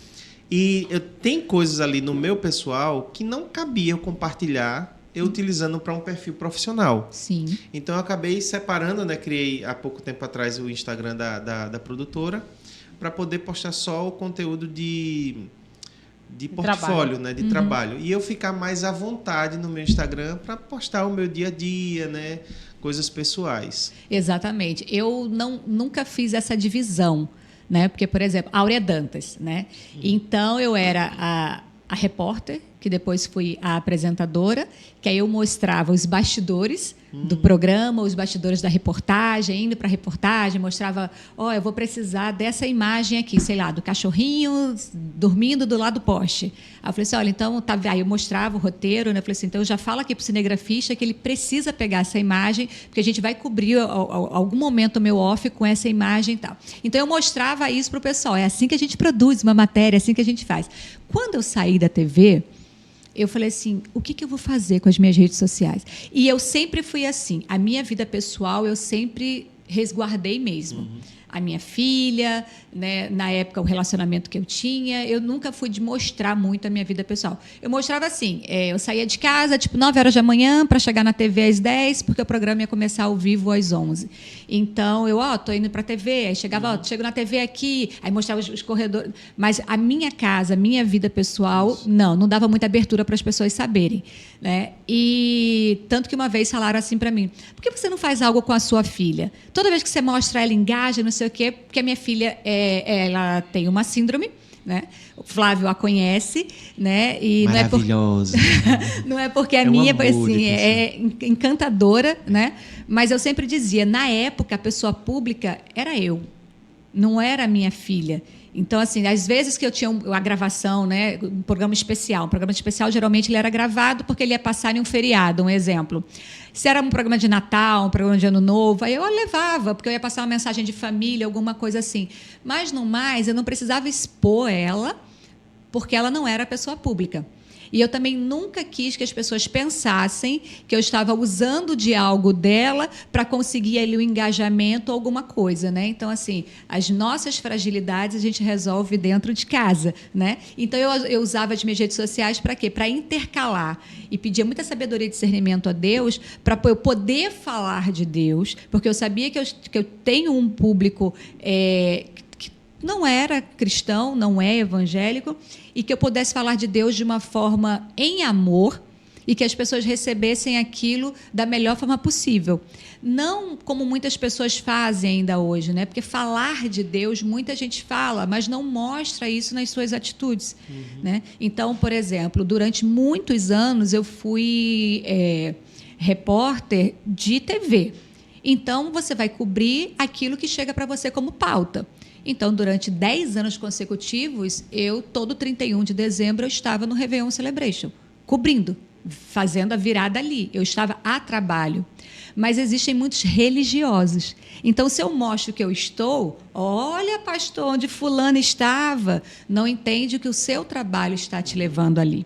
E tem coisas ali no meu pessoal que não cabia eu compartilhar eu utilizando para um perfil profissional. Sim. Então, eu acabei separando, né? Criei há pouco tempo atrás o Instagram da produtora para poder postar só o conteúdo de portfólio, né, de trabalho. E eu ficar mais à vontade no meu Instagram para postar o meu dia a dia, né, coisas pessoais. Exatamente. Eu nunca fiz essa divisão, né? Porque, por exemplo, Áurea Dantas, né? Então, eu era a repórter, que depois fui a apresentadora, que aí eu mostrava os bastidores do programa, os bastidores da reportagem, indo para a reportagem, mostrava, eu vou precisar dessa imagem aqui, sei lá, do cachorrinho dormindo do lado do poste. Aí eu falei assim, olha, então, aí eu mostrava o roteiro, né? Eu falei assim, então já fala aqui para o cinegrafista que ele precisa pegar essa imagem, porque a gente vai cobrir algum momento o meu off com essa imagem e tal. Então, eu mostrava isso para o pessoal, é assim que a gente produz uma matéria, é assim que a gente faz. Quando eu saí da TV, eu falei assim, o que eu vou fazer com as minhas redes sociais? E eu sempre fui assim, a minha vida pessoal eu sempre resguardei mesmo. A minha filha, né, na época o relacionamento que eu tinha, eu nunca fui de mostrar muito a minha vida pessoal. Eu mostrava assim, eu saía de casa tipo 9 horas da manhã para chegar na TV às 10, porque o programa ia começar ao vivo às 11. Então, eu tô indo para a TV, aí chegava, chego na TV aqui, aí mostrava os corredores. Mas a minha casa, a minha vida pessoal, não dava muita abertura para as pessoas saberem. Né? E tanto que uma vez falaram assim para mim, por que você não faz algo com a sua filha? Toda vez que você mostra ela engaja, não sei o quê, porque a minha filha ela tem uma síndrome, né? O Flávio a conhece, né? E maravilhosa. Não é porque a minha assim, é encantadora, né? Mas eu sempre dizia, na época a pessoa pública era eu, não era a minha filha. Então, assim, às vezes que eu tinha a gravação, né, um programa especial. Um programa especial, geralmente, ele era gravado porque ele ia passar em um feriado, um exemplo. Se era um programa de Natal, um programa de Ano Novo, aí eu levava, porque eu ia passar uma mensagem de família, alguma coisa assim. Mas, no mais, eu não precisava expor ela, porque ela não era pessoa pública. E eu também nunca quis que as pessoas pensassem que eu estava usando de algo dela para conseguir ali o engajamento ou alguma coisa, né? Então, assim, as nossas fragilidades a gente resolve dentro de casa, né? Então, eu usava as minhas redes sociais para quê? Para intercalar. E pedia muita sabedoria e discernimento a Deus para eu poder falar de Deus, porque eu sabia que eu tenho um público que não era cristão, não é evangélico, e que eu pudesse falar de Deus de uma forma em amor e que as pessoas recebessem aquilo da melhor forma possível. Não como muitas pessoas fazem ainda hoje, né? Porque falar de Deus, muita gente fala, mas não mostra isso nas suas atitudes. Né? Então, por exemplo, durante muitos anos eu fui repórter de TV. Então, você vai cobrir aquilo que chega para você como pauta. Então, durante 10 anos consecutivos, todo 31 de dezembro, eu estava no Réveillon Celebration, cobrindo, fazendo a virada ali. Eu estava a trabalho. Mas existem muitos religiosos. Então, se eu mostro que eu estou, olha, pastor, onde fulano estava, não entende que o seu trabalho está te levando ali.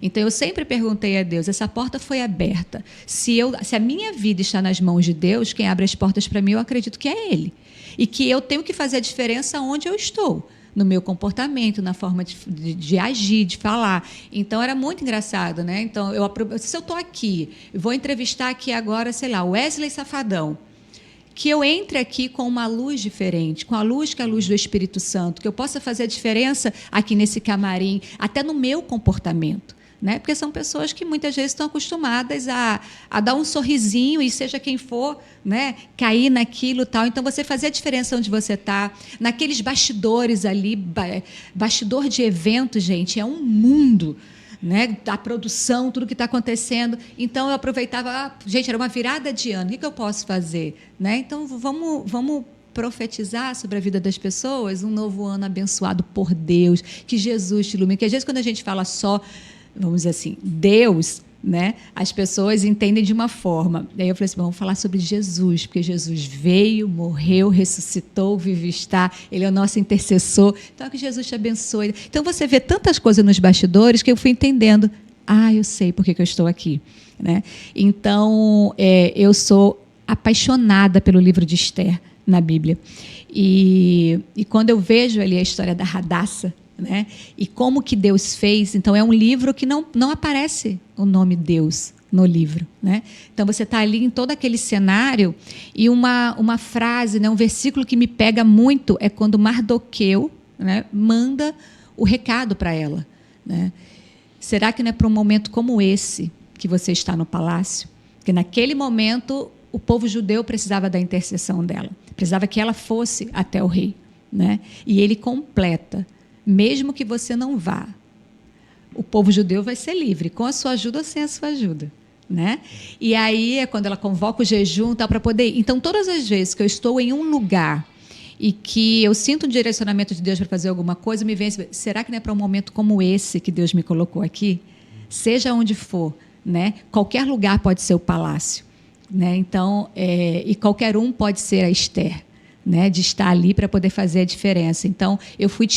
Então, eu sempre perguntei a Deus, essa porta foi aberta. Se a minha vida está nas mãos de Deus, quem abre as portas para mim, eu acredito que é Ele. E que eu tenho que fazer a diferença onde eu estou, no meu comportamento, na forma de agir, de falar. Então, era muito engraçado, né? Então, se eu estou aqui, vou entrevistar aqui agora, sei lá, Wesley Safadão, que eu entre aqui com uma luz diferente, com a luz que é a luz do Espírito Santo, que eu possa fazer a diferença aqui nesse camarim, até no meu comportamento. Né? Porque são pessoas que muitas vezes estão acostumadas a dar um sorrisinho e seja quem for, né, cair naquilo e tal. Então, você fazer a diferença onde você está, naqueles bastidores ali, bastidor de evento, gente, é um mundo, né? A produção, tudo que está acontecendo. Então, eu aproveitava, gente, era uma virada de ano, o que eu posso fazer? Né? Então, vamos profetizar sobre a vida das pessoas, um novo ano abençoado por Deus, que Jesus te ilumine. Porque às vezes, quando a gente fala só, vamos dizer assim, Deus, né? As pessoas entendem de uma forma. Daí eu falei assim, vamos falar sobre Jesus, porque Jesus veio, morreu, ressuscitou, vive e está, Ele é o nosso intercessor. Então, que Jesus te abençoe. Então, você vê tantas coisas nos bastidores que eu fui entendendo. Eu sei por que eu estou aqui. Né? Então, eu sou apaixonada pelo livro de Esther na Bíblia. E quando eu vejo ali a história da Radassa, né? E como que Deus fez. Então, é um livro que não aparece o nome Deus no livro, né? Então, você está ali em todo aquele cenário e uma frase, né, um versículo que me pega muito é quando Mardoqueu, né, manda o recado para ela, né? Será que não é para um momento como esse que você está no palácio? Porque naquele momento o povo judeu precisava da intercessão dela, precisava que ela fosse até o rei, né? E ele completa, mesmo que você não vá, o povo judeu vai ser livre, com a sua ajuda ou sem a sua ajuda, né? E aí é quando ela convoca o jejum para poder ir. Então, todas as vezes que eu estou em um lugar e que eu sinto um direcionamento de Deus para fazer alguma coisa, me vem, será que não é para um momento como esse que Deus me colocou aqui? Seja onde for, né? Qualquer lugar pode ser o palácio, né? Então, e qualquer um pode ser a Esther, né, de estar ali para poder fazer a diferença. Então, eu fui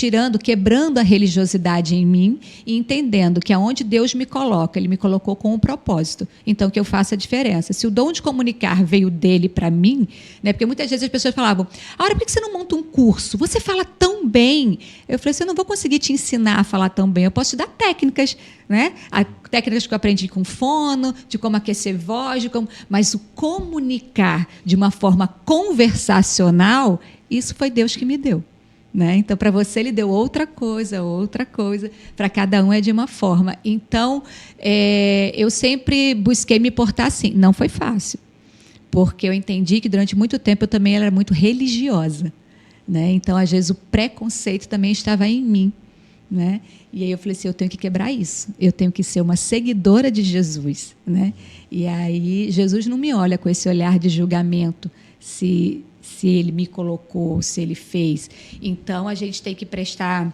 quebrando a religiosidade em mim e entendendo que aonde Deus me coloca, Ele me colocou com um propósito. Então, que eu faça a diferença. Se o dom de comunicar veio dele para mim, né, porque muitas vezes as pessoas falavam, por que você não monta um curso? Você fala tão bem. Eu falei assim, eu não vou conseguir te ensinar a falar tão bem, eu posso te dar técnicas, né? Técnicas que eu aprendi com fono, de como aquecer voz, mas o comunicar de uma forma conversacional, isso foi Deus que me deu, né? Então, para você, Ele deu outra coisa, para cada um é de uma forma. Então, eu sempre busquei me portar assim. Não foi fácil, porque eu entendi que durante muito tempo eu também era muito religiosa, né? Então, às vezes, o preconceito também estava em mim, né? E aí eu falei assim, eu tenho que quebrar isso, eu tenho que ser uma seguidora de Jesus, né? E aí Jesus não me olha com esse olhar de julgamento se Ele me colocou, se Ele fez. Então a gente tem que prestar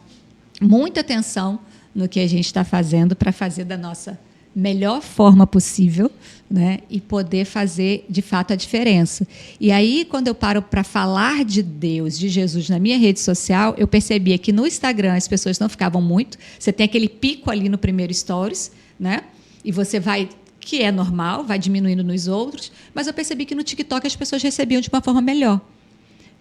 muita atenção no que a gente está fazendo para fazer da nossa melhor forma possível, né? E poder fazer de fato a diferença. E aí, quando eu paro para falar de Deus, de Jesus na minha rede social, eu percebia que no Instagram as pessoas não ficavam muito. Você tem aquele pico ali no primeiro stories, né? E você vai, que é normal, vai diminuindo nos outros, mas eu percebi que no TikTok as pessoas recebiam de uma forma melhor,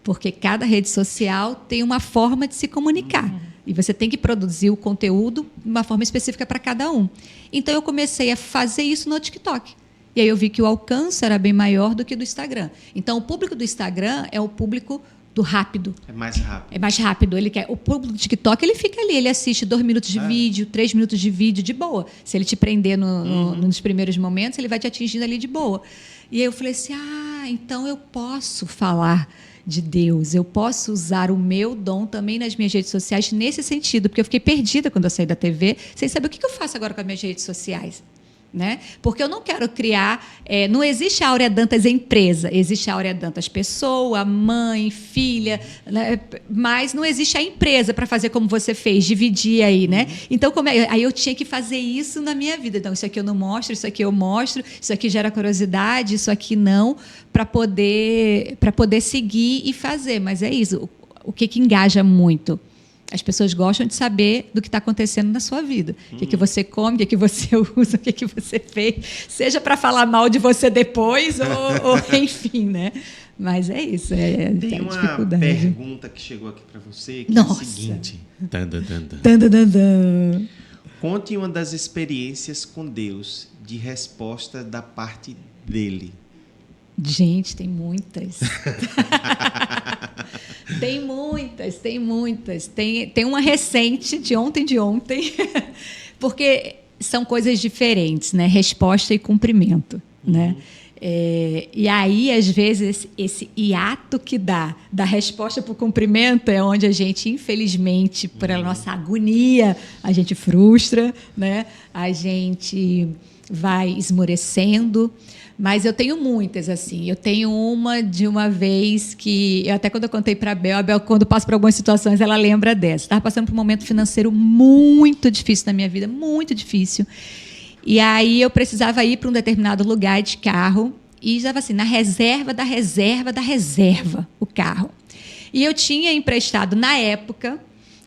porque cada rede social tem uma forma de se comunicar. E você tem que produzir o conteúdo de uma forma específica para cada um. Então, eu comecei a fazer isso no TikTok. E aí eu vi que o alcance era bem maior do que do Instagram. Então, o público do Instagram é o público do rápido. É mais rápido. É mais rápido. O público do TikTok, ele fica ali, ele assiste 2 minutos de vídeo, 3 minutos de vídeo, de boa. Se ele te prender nos primeiros momentos, ele vai te atingindo ali de boa. E aí eu falei assim, então eu posso falar de Deus, eu posso usar o meu dom também nas minhas redes sociais nesse sentido, porque eu fiquei perdida quando eu saí da TV, sem saber o que eu faço agora com as minhas redes sociais, né? Porque eu não quero criar, não existe a Áurea Dantas empresa, existe a Áurea Dantas pessoa, mãe, filha, né? Mas não existe a empresa para fazer como você fez, dividir aí, né? Então, aí eu tinha que fazer isso na minha vida. Então, isso aqui eu não mostro, isso aqui eu mostro, isso aqui gera curiosidade, isso aqui não, para poder seguir e fazer. Mas é isso, o que engaja muito? As pessoas gostam de saber do que está acontecendo na sua vida. O que você come, o que você usa, o que você fez. Seja para falar mal de você depois ou enfim, né? Mas é isso. Tem uma pergunta que chegou aqui para você, que Nossa. é a seguinte. Conte uma das experiências com Deus de resposta da parte dele. Gente, tem muitas. Tem muitas. Tem uma recente de ontem, porque são coisas diferentes, né? Resposta e cumprimento, né? E aí, às vezes, esse hiato que dá da resposta para o cumprimento é onde a gente, infelizmente, por a nossa agonia, a gente frustra, né? A gente vai esmorecendo. Mas eu tenho muitas, assim. Eu tenho uma de uma vez que... Até quando eu contei para a Bel, quando passo por algumas situações, ela lembra dessa. Estava passando por um momento financeiro muito difícil na minha vida, muito difícil. E aí eu precisava ir para um determinado lugar de carro e estava assim, na reserva da reserva da reserva, o carro. E eu tinha emprestado, na época,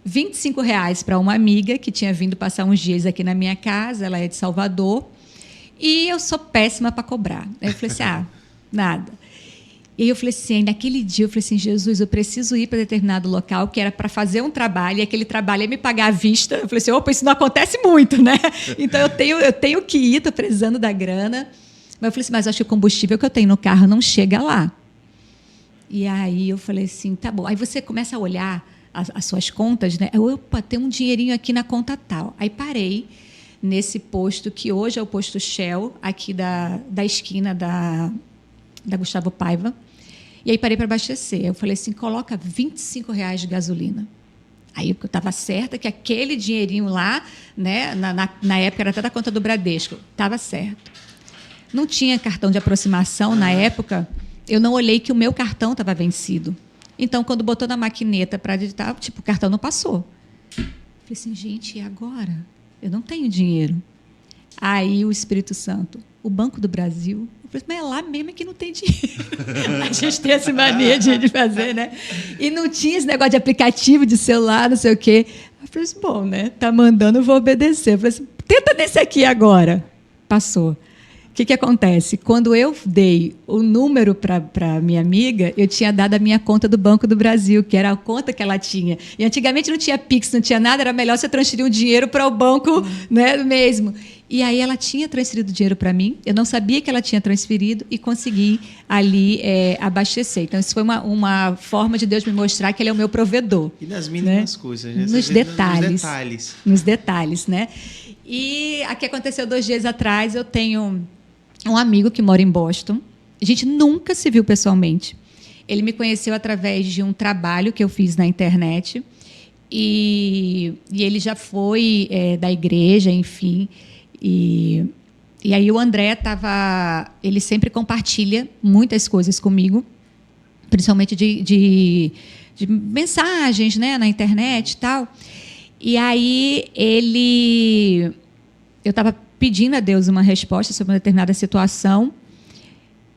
R$25 para uma amiga que tinha vindo passar uns dias aqui na minha casa, ela é de Salvador, e eu sou péssima para cobrar. Aí eu falei assim, nada. E aí eu falei assim, naquele dia eu falei assim, Jesus, eu preciso ir para determinado local que era para fazer um trabalho, e aquele trabalho ia me pagar à vista. Eu falei assim, opa, isso não acontece muito, né? Então eu tenho que ir, estou precisando da grana. Mas eu falei assim, mas acho que o combustível que eu tenho no carro não chega lá. E aí eu falei assim, tá bom. Aí você começa a olhar as suas contas, né? Opa, tem um dinheirinho aqui na conta tal. Aí parei nesse posto, que hoje é o posto Shell, aqui da esquina da Gustavo Paiva. E aí parei para abastecer. Eu falei assim, coloca R$25 de gasolina. Aí eu estava certa que aquele dinheirinho lá, né, na época era até da conta do Bradesco, estava certo. Não tinha cartão de aproximação na época, eu não olhei que o meu cartão estava vencido. Então, quando botou na maquineta para digitar, tipo, o cartão não passou. Eu falei assim, gente, e agora? Eu não tenho dinheiro. Aí o Espírito Santo, o Banco do Brasil, eu falei, mas é lá mesmo que não tem dinheiro. A gente tem essa mania de fazer, né? E não tinha esse negócio de aplicativo de celular, não sei o quê. Eu falei assim, bom, né? Tá mandando, eu vou obedecer. Eu falei assim, tenta nesse aqui agora. Passou. O que acontece? Quando eu dei o número para minha amiga, eu tinha dado a minha conta do Banco do Brasil, que era a conta que ela tinha. E antigamente não tinha Pix, não tinha nada, era melhor você transferir o dinheiro para o banco, né, mesmo. E aí ela tinha transferido o dinheiro para mim, eu não sabia que ela tinha transferido e consegui ali abastecer. Então, isso foi uma forma de Deus me mostrar que Ele é o meu provedor. E nas mínimas coisas, né? Nos detalhes. Nos detalhes. Nos detalhes, né? E o que aconteceu 2 dias atrás, eu tenho um amigo que mora em Boston. A gente nunca se viu pessoalmente. Ele me conheceu através de um trabalho que eu fiz na internet. E ele já foi da igreja, enfim. E aí o André estava... Ele sempre compartilha muitas coisas comigo, principalmente de mensagens, né, na internet e tal. E aí eu estava pedindo a Deus uma resposta sobre uma determinada situação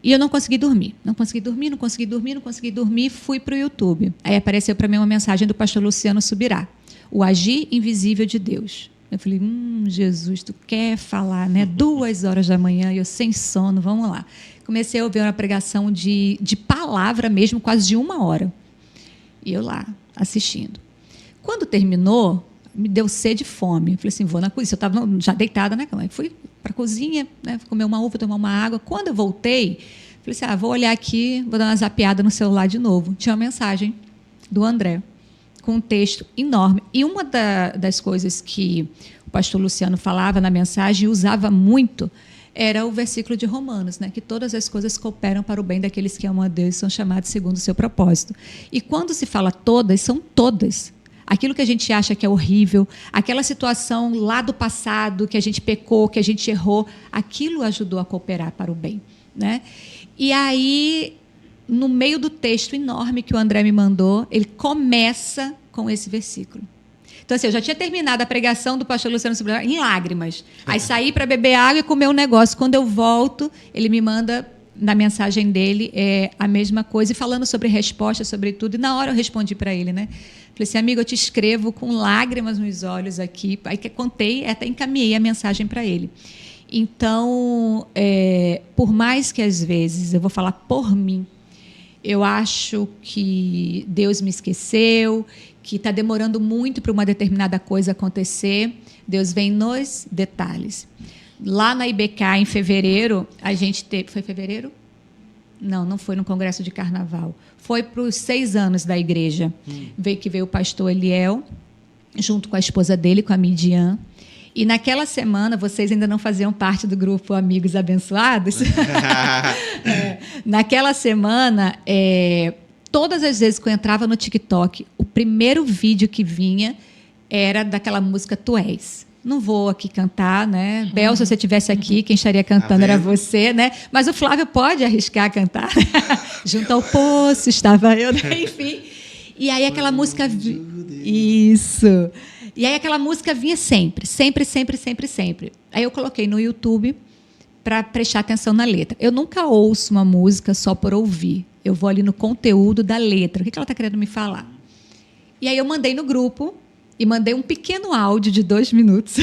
e eu não consegui dormir. Não consegui dormir, fui para o YouTube. Aí apareceu para mim uma mensagem do pastor Luciano Subirá, o agir invisível de Deus. Eu falei, Jesus, tu quer falar, né? 2 horas da manhã, e eu sem sono, vamos lá. Comecei a ouvir uma pregação de palavra mesmo, quase de 1 hora. E eu lá, assistindo. Quando terminou, me deu sede e fome. Eu falei assim, vou na cozinha. Eu estava já deitada na cama. Fui para a cozinha, né, comer uma uva, tomar uma água. Quando eu voltei, falei assim, vou olhar aqui, vou dar uma zapeada no celular de novo. Tinha uma mensagem do André, com um texto enorme. E uma das coisas que o pastor Luciano falava na mensagem e usava muito era o versículo de Romanos, né, que todas as coisas cooperam para o bem daqueles que amam a Deus e são chamados segundo o seu propósito. E quando se fala todas, são todas. Aquilo que a gente acha que é horrível, aquela situação lá do passado, que a gente pecou, que a gente errou, aquilo ajudou a cooperar para o bem, né? E aí, no meio do texto enorme que o André me mandou, ele começa com esse versículo. Então, assim, eu já tinha terminado a pregação do pastor Luciano Subirá em lágrimas. Aí saí para beber água e comer um negócio. Quando eu volto, ele me manda, na mensagem dele, a mesma coisa, e falando sobre resposta, sobre tudo. E na hora eu respondi para ele, né? Falei assim, amigo, eu te escrevo com lágrimas nos olhos aqui. Aí que contei, até encaminhei a mensagem para ele. Então, por mais que às vezes, eu vou falar por mim, eu acho que Deus me esqueceu, que está demorando muito para uma determinada coisa acontecer, Deus vem nos detalhes. Lá na IBK, em fevereiro, a gente teve... Foi fevereiro? Não foi no Congresso de Carnaval. Foi para os 6 anos da igreja. Veio o pastor Eliel, junto com a esposa dele, com a Midian. E naquela semana, vocês ainda não faziam parte do grupo Amigos Abençoados? Naquela semana, todas as vezes que eu entrava no TikTok, o primeiro vídeo que vinha era daquela música Tu És. Não vou aqui cantar, né? Bel, se você estivesse aqui, quem estaria cantando era você, né? Mas o Flávio pode arriscar a cantar. Junto ao poço estava eu, né? Enfim. E aí aquela música... Isso. E aí aquela música vinha sempre. Aí eu coloquei no YouTube para prestar atenção na letra. Eu nunca ouço uma música só por ouvir. Eu vou ali no conteúdo da letra. O que ela está querendo me falar? E aí eu mandei no grupo e mandei um pequeno áudio de 2 minutos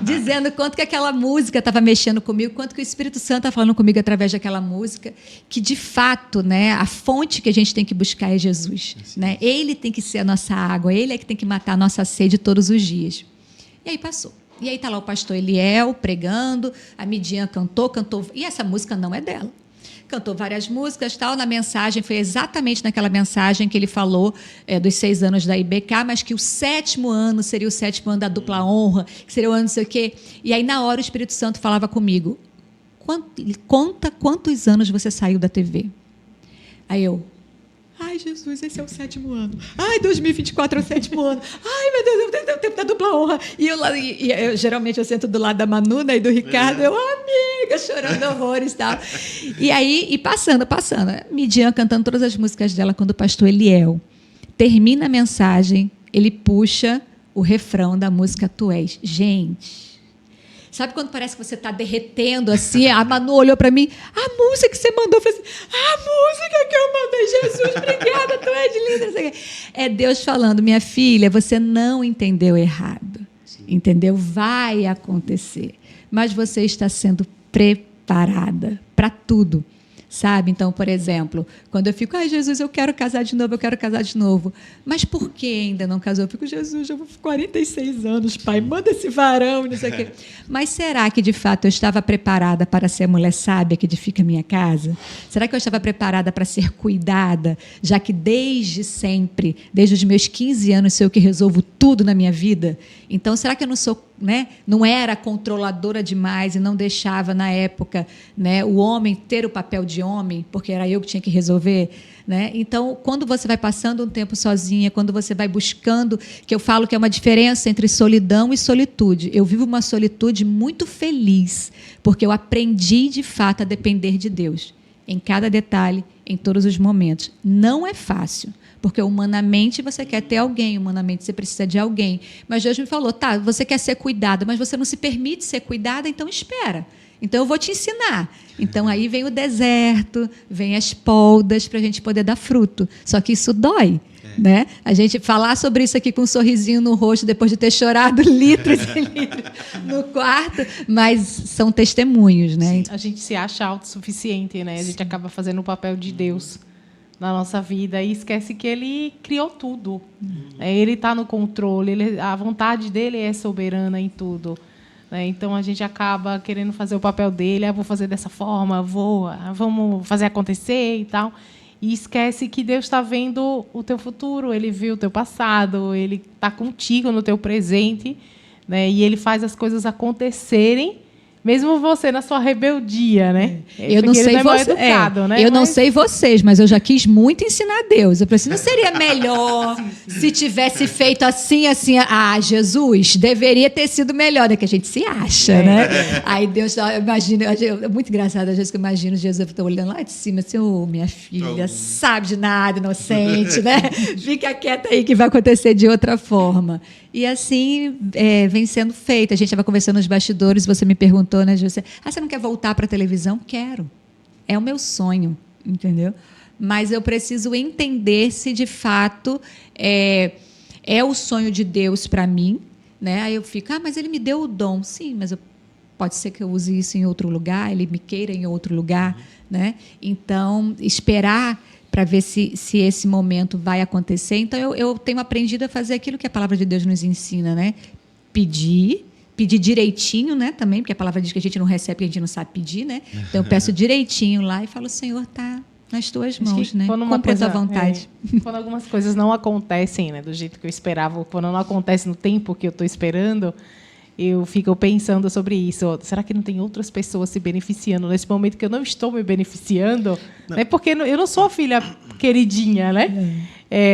dizendo quanto que aquela música estava mexendo comigo, quanto que o Espírito Santo está falando comigo através daquela música, que de fato, né, a fonte que a gente tem que buscar é Jesus, né? Ele tem que ser a nossa água, ele é que tem que matar a nossa sede todos os dias. E aí passou. E aí está lá o pastor Eliel pregando, a Midian cantou, e essa música não é dela. Cantou várias músicas, tal, na mensagem, foi exatamente naquela mensagem que ele falou dos 6 anos da IBK, mas que o 7º ano seria o 7º ano da dupla honra, que seria o ano não sei o quê. E aí, na hora, o Espírito Santo falava comigo, conta quantos anos você saiu da TV. Aí eu, ai, Jesus, esse é o 7º ano. Ai, 2024 é o 7º ano. Ai, meu Deus, é o tempo da dupla honra. E eu geralmente eu sento do lado da Manu, né, e do Ricardo, eu, amiga, chorando horrores e tal. E aí, passando. Midian cantando todas as músicas dela, quando o pastor Eliel termina a mensagem, ele puxa o refrão da música Tu És. Gente... Sabe quando parece que você está derretendo assim? A Manu olhou para mim, a música que você mandou, eu falei assim, a música que eu mandei, Jesus, obrigada, tu és linda. É Deus falando, minha filha, você não entendeu errado. Sim. Entendeu? Vai acontecer. Mas você está sendo preparada para tudo. Sabe? Então, por exemplo, quando eu fico, ai, Jesus, eu quero casar de novo. Mas por que ainda não casou? Eu fico, Jesus, eu vou 46 anos, pai, manda esse varão, não sei o quê. Mas será que, de fato, eu estava preparada para ser a mulher sábia que edifica a minha casa? Será que eu estava preparada para ser cuidada, já que desde sempre, desde os meus 15 anos, sou eu que resolvo tudo na minha vida? Então, será que eu não sou, né, não era controladora demais e não deixava, na época, né, o homem ter o papel de homem, porque era eu que tinha que resolver? Né? Então, quando você vai passando um tempo sozinha, quando você vai buscando, que eu falo que é uma diferença entre solidão e solitude. Eu vivo uma solitude muito feliz, porque eu aprendi, de fato, a depender de Deus, em cada detalhe, em todos os momentos. Não é fácil. Porque humanamente você quer ter alguém, humanamente você precisa de alguém. Mas Deus me falou, tá, você quer ser cuidada, mas você não se permite ser cuidada, então espera. Então eu vou te ensinar. Então aí vem o deserto, vem as poldas para a gente poder dar fruto. Só que isso dói. Né? A gente falar sobre isso aqui com um sorrisinho no rosto, depois de ter chorado litros e litros no quarto, mas são testemunhos. Né? A gente se acha autossuficiente, né? A gente acaba fazendo o papel de Deus na nossa vida e esquece que ele criou tudo. Ele está no controle, a vontade dele é soberana em tudo. Então a gente acaba querendo fazer o papel dele, vou fazer dessa forma, vamos fazer acontecer e tal. E esquece que Deus está vendo o teu futuro, ele viu o teu passado, ele está contigo no teu presente, né? E ele faz as coisas acontecerem. Mesmo você na sua rebeldia, né? Eu não sei né? Eu não sei vocês, mas eu já quis muito ensinar a Deus. Eu pensei, não seria melhor se tivesse feito assim, assim? Ah, Jesus, deveria ter sido melhor, é que a gente se acha, né? Aí Deus, imagina, é muito engraçado às vezes que eu imagino Jesus estou olhando lá de cima, assim, minha filha, sabe de nada, inocente, né? Fica quieta aí que vai acontecer de outra forma. E assim vem sendo feito. A gente estava conversando nos bastidores, você me perguntou, né, José? Você não quer voltar para a televisão? Quero. É o meu sonho, entendeu? Mas eu preciso entender se, de fato, é o sonho de Deus para mim. Né? Aí eu fico, mas ele me deu o dom. Sim, mas pode ser que eu use isso em outro lugar, ele me queira em outro lugar. Né? Então, esperar para ver se esse momento vai acontecer. Então, eu tenho aprendido a fazer aquilo que a palavra de Deus nos ensina, né? Pedir direitinho, né? Também, porque a palavra diz que a gente não recebe, que a gente não sabe pedir, né? Então, eu peço direitinho lá e falo, Senhor, tá nas tuas mãos, né? Cumpre a tua vontade. Quando algumas coisas não acontecem, né, do jeito que eu esperava, quando não acontece no tempo que eu estou esperando, eu fico pensando sobre isso. Será que não tem outras pessoas se beneficiando nesse momento que eu não estou me beneficiando? Né? Porque eu não sou a filha queridinha, né?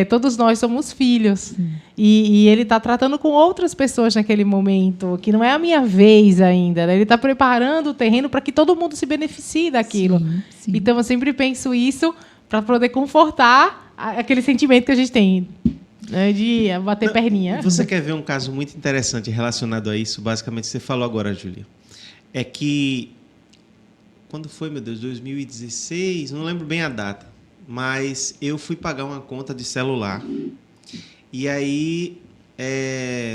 Todos nós somos filhos. E ele está tratando com outras pessoas naquele momento, que não é a minha vez ainda. Né? Ele está preparando o terreno para que todo mundo se beneficie daquilo. Sim. Então, eu sempre penso isso para poder confortar aquele sentimento que a gente tem. De bater perninha. Você quer ver um caso muito interessante relacionado a isso? Basicamente, você falou agora, Júlia. É que... Quando foi, meu Deus? 2016? Não lembro bem a data. Mas eu fui pagar uma conta de celular. E aí,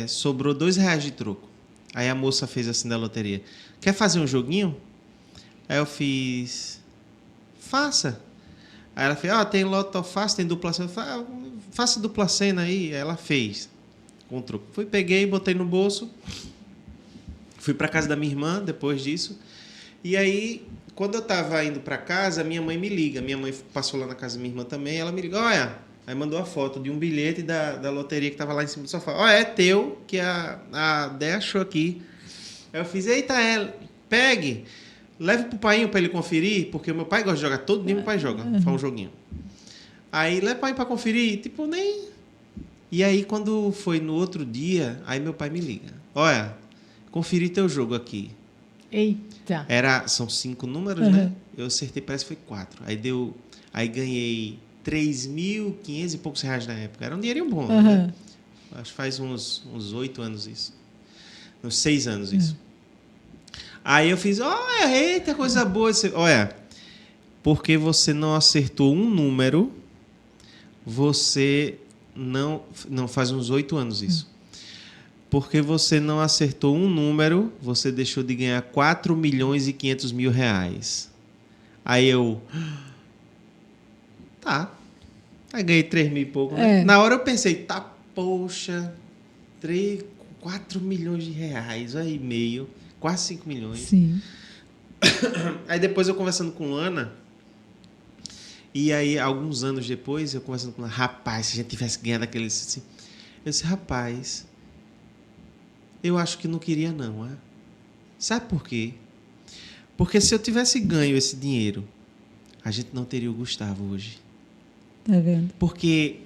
sobrou R$2 de troco. Aí a moça fez assim da loteria: quer fazer um joguinho? Aí eu fiz: faça. Aí ela fez: tem loto fácil, tem dupla cena. Faça dupla cena aí. Aí ela fez com o troco. Peguei, botei no bolso. Fui para casa da minha irmã depois disso. E aí, quando eu estava indo para casa, minha mãe me liga. Minha mãe passou lá na casa da minha irmã também. Ela me liga: olha. Aí mandou a foto de um bilhete da loteria que estava lá em cima do sofá. Olha, é teu, que a Dé achou aqui. Aí eu fiz: eita, pegue. Leve pro pai para ele conferir, porque o meu pai gosta de jogar. Todo dia meu pai joga, faz um joguinho. Aí leva o pai para conferir, tipo, nem... E aí, quando foi no outro dia, aí meu pai me liga: olha, conferi teu jogo aqui. Eita. São 5 números, né? Eu acertei, parece que foi 4. Aí ganhei 3.500 e poucos reais na época. Era um dinheirinho bom, né? Acho que faz uns 8 anos isso. Uns 6 anos isso. Aí eu fiz: olha, eita, coisa boa. Olha, porque você não acertou um número, você não faz uns 8 anos isso. Porque você não acertou um número, você deixou de ganhar 4.500.000 reais. Aí eu... tá. Aí ganhei 3 mil e pouco, né? Na hora eu pensei: tá, poxa, 4 milhões de reais, aí meio... Quase 5 milhões. Sim. Aí depois eu conversando com Ana, e aí alguns anos depois eu conversando com ela: rapaz, se a gente tivesse ganhado aquele... Assim, eu disse: rapaz, eu acho que não queria não. Sabe por quê? Porque se eu tivesse ganho esse dinheiro, a gente não teria o Gustavo hoje. Tá vendo? Porque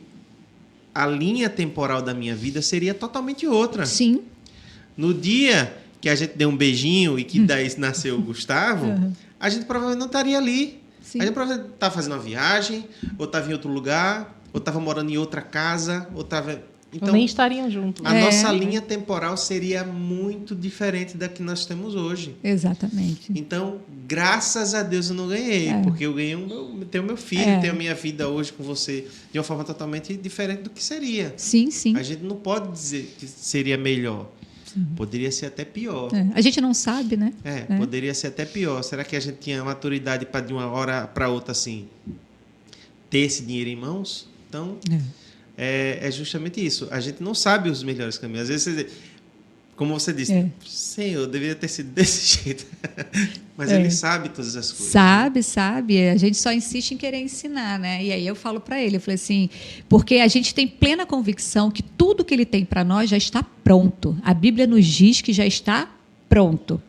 a linha temporal da minha vida seria totalmente outra. Sim. No dia que a gente deu um beijinho e que daí nasceu o Gustavo, a gente provavelmente não estaria ali. Sim. A gente provavelmente estava fazendo uma viagem, ou estava em outro lugar, ou estava morando em outra casa, ou estava... Então, nem estariam juntos. A nossa linha temporal seria muito diferente da que nós temos hoje. Exatamente. Então, graças a Deus eu não ganhei, porque eu ganhei tenho meu filho, tenho a minha vida hoje com você de uma forma totalmente diferente do que seria. Sim, sim. A gente não pode dizer que seria melhor. Poderia ser até pior. A gente não sabe, né? Poderia ser até pior. Será que a gente tinha maturidade para de uma hora para outra assim ter esse dinheiro em mãos? Então, é justamente isso. A gente não sabe os melhores caminhos. Às vezes, como você disse, Senhor, deveria ter sido desse jeito. Mas ele sabe todas as coisas. Sabe. A gente só insiste em querer ensinar, né? E aí eu falo para ele, eu falei assim, porque a gente tem plena convicção que tudo que ele tem para nós já está pronto. A Bíblia nos diz que já está pronto.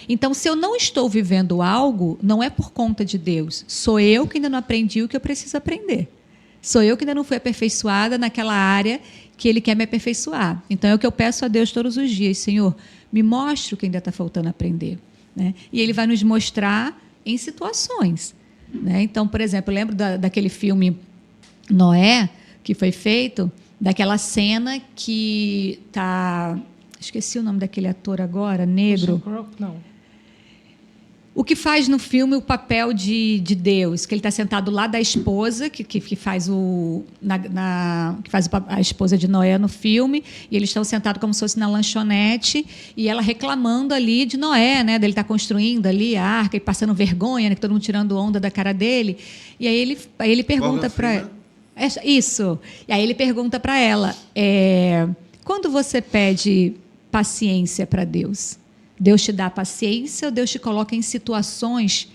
Então, se eu não estou vivendo algo, não é por conta de Deus. Sou eu que ainda não aprendi o que eu preciso aprender. Sou eu que ainda não fui aperfeiçoada naquela área que Ele quer me aperfeiçoar. Então, é o que eu peço a Deus todos os dias. Senhor, me mostre o que ainda está faltando aprender. Né? E Ele vai nos mostrar em situações. Né? Então, por exemplo, eu lembro daquele filme Noé, que foi feito, daquela cena que está... Esqueci o nome daquele ator agora, negro. Não. O que faz no filme o papel de Deus, que ele está sentado lá da esposa, que faz a esposa de Noé no filme, e eles estão sentados como se fosse na lanchonete, e ela reclamando ali de Noé, né, dele estar construindo ali a arca e passando vergonha, né, todo mundo tirando onda da cara dele. E aí ele pergunta para ela... Isso. E aí ele pergunta para ela, quando você pede paciência para Deus, Deus te dá paciência ou Deus te coloca em situações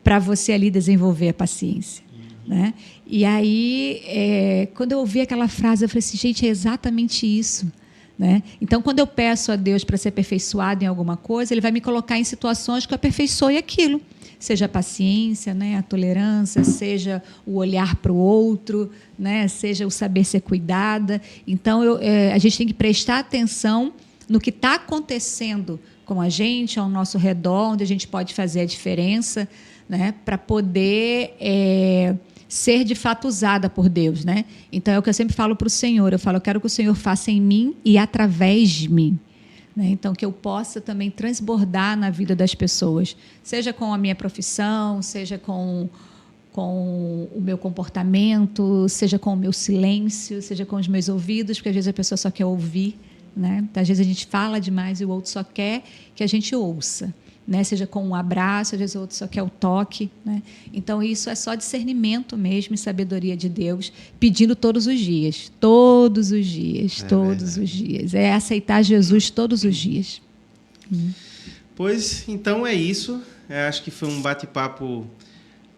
para você ali desenvolver a paciência? Né? E aí, quando eu ouvi aquela frase, eu falei assim, gente, é exatamente isso. Né? Então, quando eu peço a Deus para ser aperfeiçoado em alguma coisa, Ele vai me colocar em situações que eu aperfeiçoe aquilo. Seja a paciência, né? A tolerância, seja o olhar para o outro, né? Seja o saber ser cuidada. Então, a gente tem que prestar atenção no que está acontecendo com a gente, ao nosso redor, onde a gente pode fazer a diferença, né, para poder ser de fato usada por Deus. Né? Então, é o que eu sempre falo para o Senhor. Eu falo, eu quero que o Senhor faça em mim e através de mim. Né? Então, que eu possa também transbordar na vida das pessoas, seja com a minha profissão, seja com com o meu comportamento, seja com o meu silêncio, seja com os meus ouvidos, porque às vezes a pessoa só quer ouvir, né? Às vezes a gente fala demais e o outro só quer que a gente ouça, né? Seja com um abraço, às vezes o outro só quer o toque, né? Então isso é só discernimento mesmo e sabedoria de Deus, pedindo todos os dias, todos os dias, todos os dias. É aceitar Jesus todos os dias. Pois então é isso. Eu acho que foi um bate-papo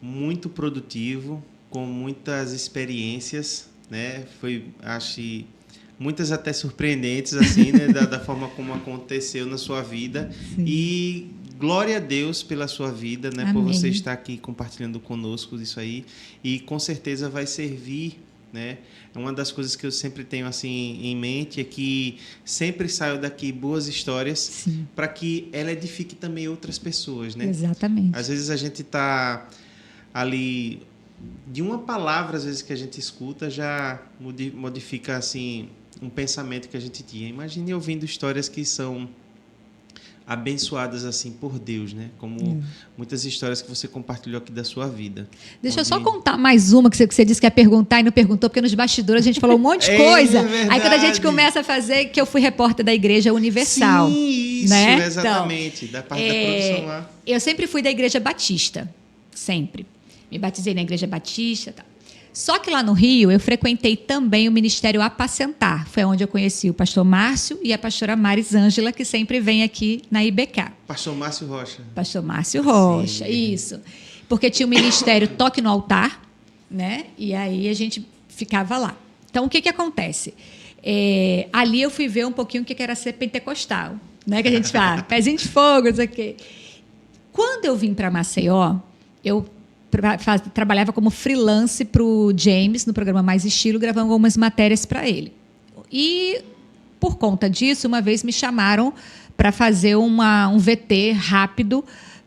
muito produtivo, com muitas experiências, né? Foi, acho, muitas até surpreendentes, assim, né? da forma como aconteceu na sua vida. Sim. E glória a Deus pela sua vida, né? Amém. Por você estar aqui compartilhando conosco isso aí. E com certeza vai servir, né? Uma das coisas que eu sempre tenho assim em mente é que sempre saiam daqui boas histórias para que ela edifique também outras pessoas, né? Exatamente. Às vezes a gente está ali, de uma palavra às vezes que a gente escuta já modifica assim um pensamento que a gente tinha. Imagine ouvindo histórias que são abençoadas assim por Deus, né? Como muitas histórias que você compartilhou aqui da sua vida. Deixa eu só contar mais uma que você disse que ia perguntar e não perguntou, porque nos bastidores a gente falou um monte de coisa. Aí quando a gente começa a fazer, que eu fui repórter da Igreja Universal. Sim, isso, né? Exatamente. Então, da parte da produção lá. Eu sempre fui da Igreja Batista. Sempre. Me batizei na Igreja Batista e tal. Só que lá no Rio, eu frequentei também o Ministério Apacentar. Foi onde eu conheci o pastor Márcio e a pastora Maris Ângela, que sempre vem aqui na IBK. Pastor Márcio Rocha. Pastor Márcio Rocha, sim. Isso. Porque tinha o Ministério Toque no Altar, né? E aí a gente ficava lá. Então, o que acontece? Ali eu fui ver um pouquinho o que era ser pentecostal, né? Que a gente fala, pezinho de fogo, não sei o quê. Quando eu vim para Maceió, eu trabalhava como freelance para o James, no programa Mais Estilo, gravando algumas matérias para ele. E, por conta disso, uma vez me chamaram para fazer um VT rápido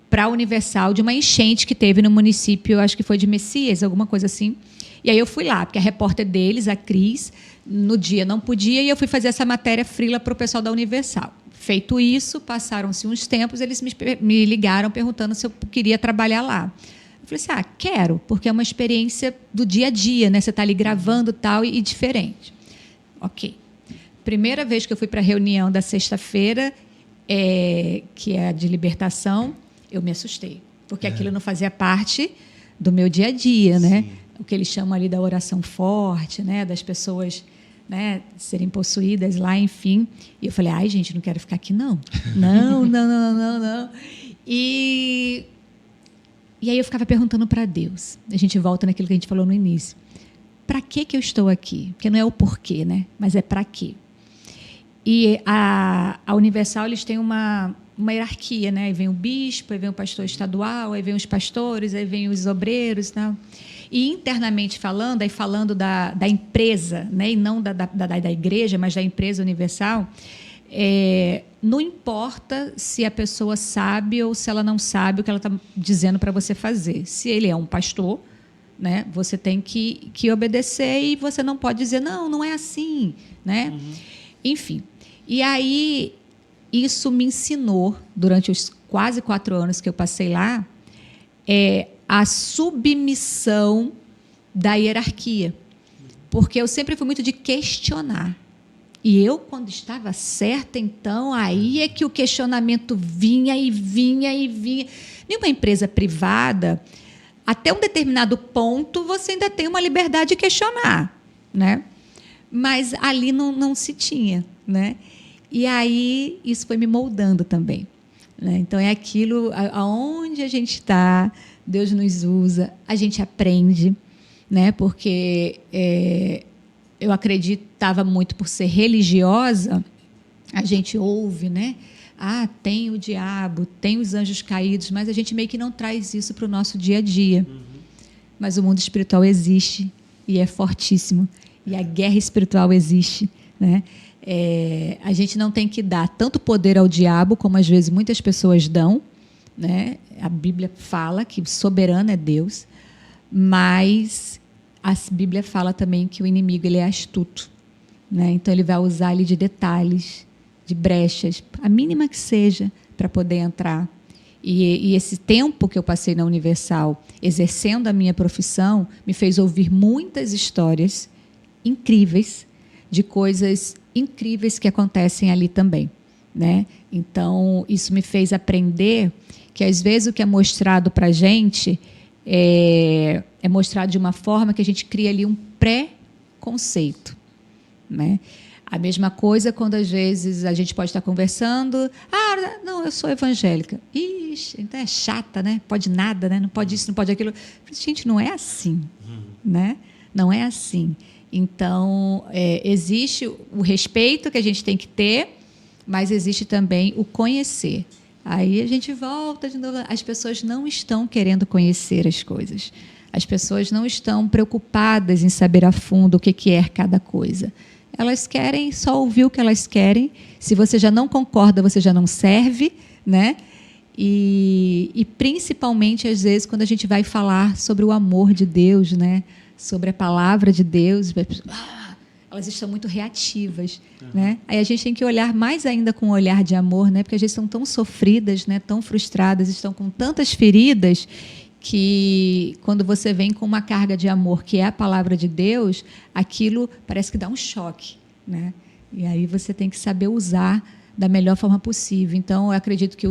para a Universal de uma enchente que teve no município, acho que foi de Messias, alguma coisa assim. E aí eu fui lá, porque a repórter deles, a Cris, no dia não podia, e eu fui fazer essa matéria freela para o pessoal da Universal. Feito isso, passaram-se uns tempos, eles me ligaram perguntando se eu queria trabalhar lá. Eu falei assim, quero, porque é uma experiência do dia a dia, né? Você está ali gravando tal e diferente. Ok. Primeira vez que eu fui para a reunião da sexta-feira, que é a de libertação, eu me assustei, porque aquilo não fazia parte do meu dia a dia, né? O que eles chamam ali da oração forte, né? Das pessoas, né, serem possuídas lá, enfim. E eu falei, gente, não quero ficar aqui, não. Não. E aí eu ficava perguntando para Deus. A gente volta naquilo que a gente falou no início. Para que eu estou aqui? Porque não é o porquê, né? Mas é para quê? E a Universal, eles têm uma hierarquia, né? Aí vem o bispo, aí vem o pastor estadual, aí vem os pastores, aí vem os obreiros, né? E internamente falando, aí falando da empresa, né? E não da igreja, mas da empresa Universal, não importa se a pessoa sabe ou se ela não sabe o que ela está dizendo para você fazer. Se ele é um pastor, né, você tem que obedecer e você não pode dizer, não é assim. Né? Enfim. E aí, isso me ensinou, durante os quase 4 anos que eu passei lá, a submissão da hierarquia. Porque eu sempre fui muito de questionar. E eu, quando estava certa, então, aí é que o questionamento vinha. Em uma empresa privada, até um determinado ponto, você ainda tem uma liberdade de questionar, né? Mas ali não se tinha, né? E aí, isso foi me moldando também. Né? Então, é aquilo, aonde a gente está, Deus nos usa, a gente aprende, né? Porque eu acreditava muito por ser religiosa, a gente ouve, né? Tem o diabo, tem os anjos caídos, mas a gente meio que não traz isso para o nosso dia a dia. Mas o mundo espiritual existe e é fortíssimo. E a guerra espiritual existe, né? A gente não tem que dar tanto poder ao diabo, como às vezes muitas pessoas dão, né? A Bíblia fala que soberano é Deus, mas a Bíblia fala também que o inimigo ele é astuto, né? Então ele vai usar ali de detalhes, de brechas, a mínima que seja, para poder entrar. E esse tempo que eu passei na Universal, exercendo a minha profissão, me fez ouvir muitas histórias incríveis, de coisas incríveis que acontecem ali também, né? Então, isso me fez aprender que, às vezes, o que é mostrado para a gente é mostrado de uma forma que a gente cria ali um pré-conceito, né? A mesma coisa quando, às vezes, a gente pode estar conversando. Ah, não, eu sou evangélica. Ixi, então é chata, né? Pode nada, né? Não pode isso, não pode aquilo. Gente, não é assim, né? Não é assim. Então, existe o respeito que a gente tem que ter, mas existe também o conhecer. Aí a gente volta de novo. As pessoas não estão querendo conhecer as coisas. As pessoas não estão preocupadas em saber a fundo o que é cada coisa. Elas querem só ouvir o que elas querem. Se você já não concorda, você já não serve, né? E principalmente, às vezes, quando a gente vai falar sobre o amor de Deus, né? Sobre a palavra de Deus, elas estão muito reativas, né? Aí a gente tem que olhar mais ainda com um olhar de amor, né? Porque às vezes estão tão sofridas, né? Tão frustradas, estão com tantas feridas, que quando você vem com uma carga de amor, que é a palavra de Deus, aquilo parece que dá um choque, né? E aí você tem que saber usar da melhor forma possível. Então, eu acredito que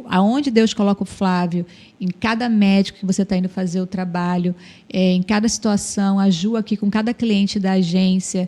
aonde Deus coloca o Flávio, em cada médico que você está indo fazer o trabalho, em cada situação, a Ju aqui com cada cliente da agência,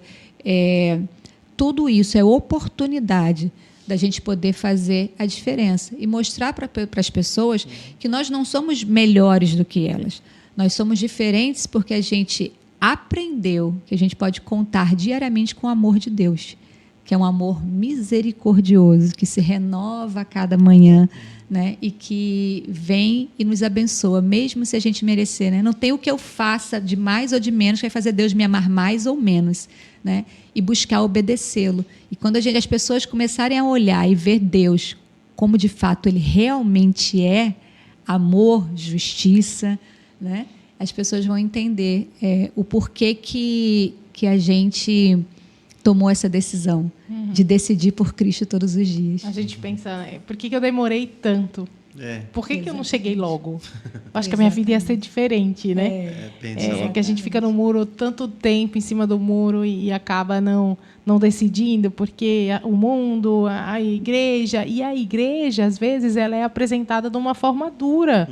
tudo isso é oportunidade da gente poder fazer a diferença e mostrar para as pessoas que nós não somos melhores do que elas. Nós somos diferentes porque a gente aprendeu que a gente pode contar diariamente com o amor de Deus, que é um amor misericordioso, que se renova a cada manhã, né? E que vem e nos abençoa, mesmo se a gente merecer, né? Não tem o que eu faça de mais ou de menos que vai fazer Deus me amar mais ou menos, né? E buscar obedecê-lo. E quando as pessoas começarem a olhar e ver Deus como de fato Ele realmente é, amor, justiça, né? As pessoas vão entender o porquê que a gente tomou essa decisão de decidir por Cristo todos os dias. A gente pensa, por que eu demorei tanto? Por que eu não cheguei logo? Acho que a minha vida ia ser diferente, né? Que a gente fica no muro tanto tempo, em cima do muro, e acaba não decidindo, porque o mundo, a igreja, às vezes, ela é apresentada de uma forma dura.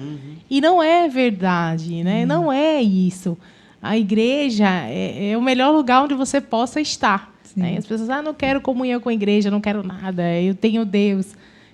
E não é verdade, né? Não é isso. A igreja é o melhor lugar onde você possa estar. Né? As pessoas, não quero comunhão com a igreja, não quero nada, eu tenho Deus.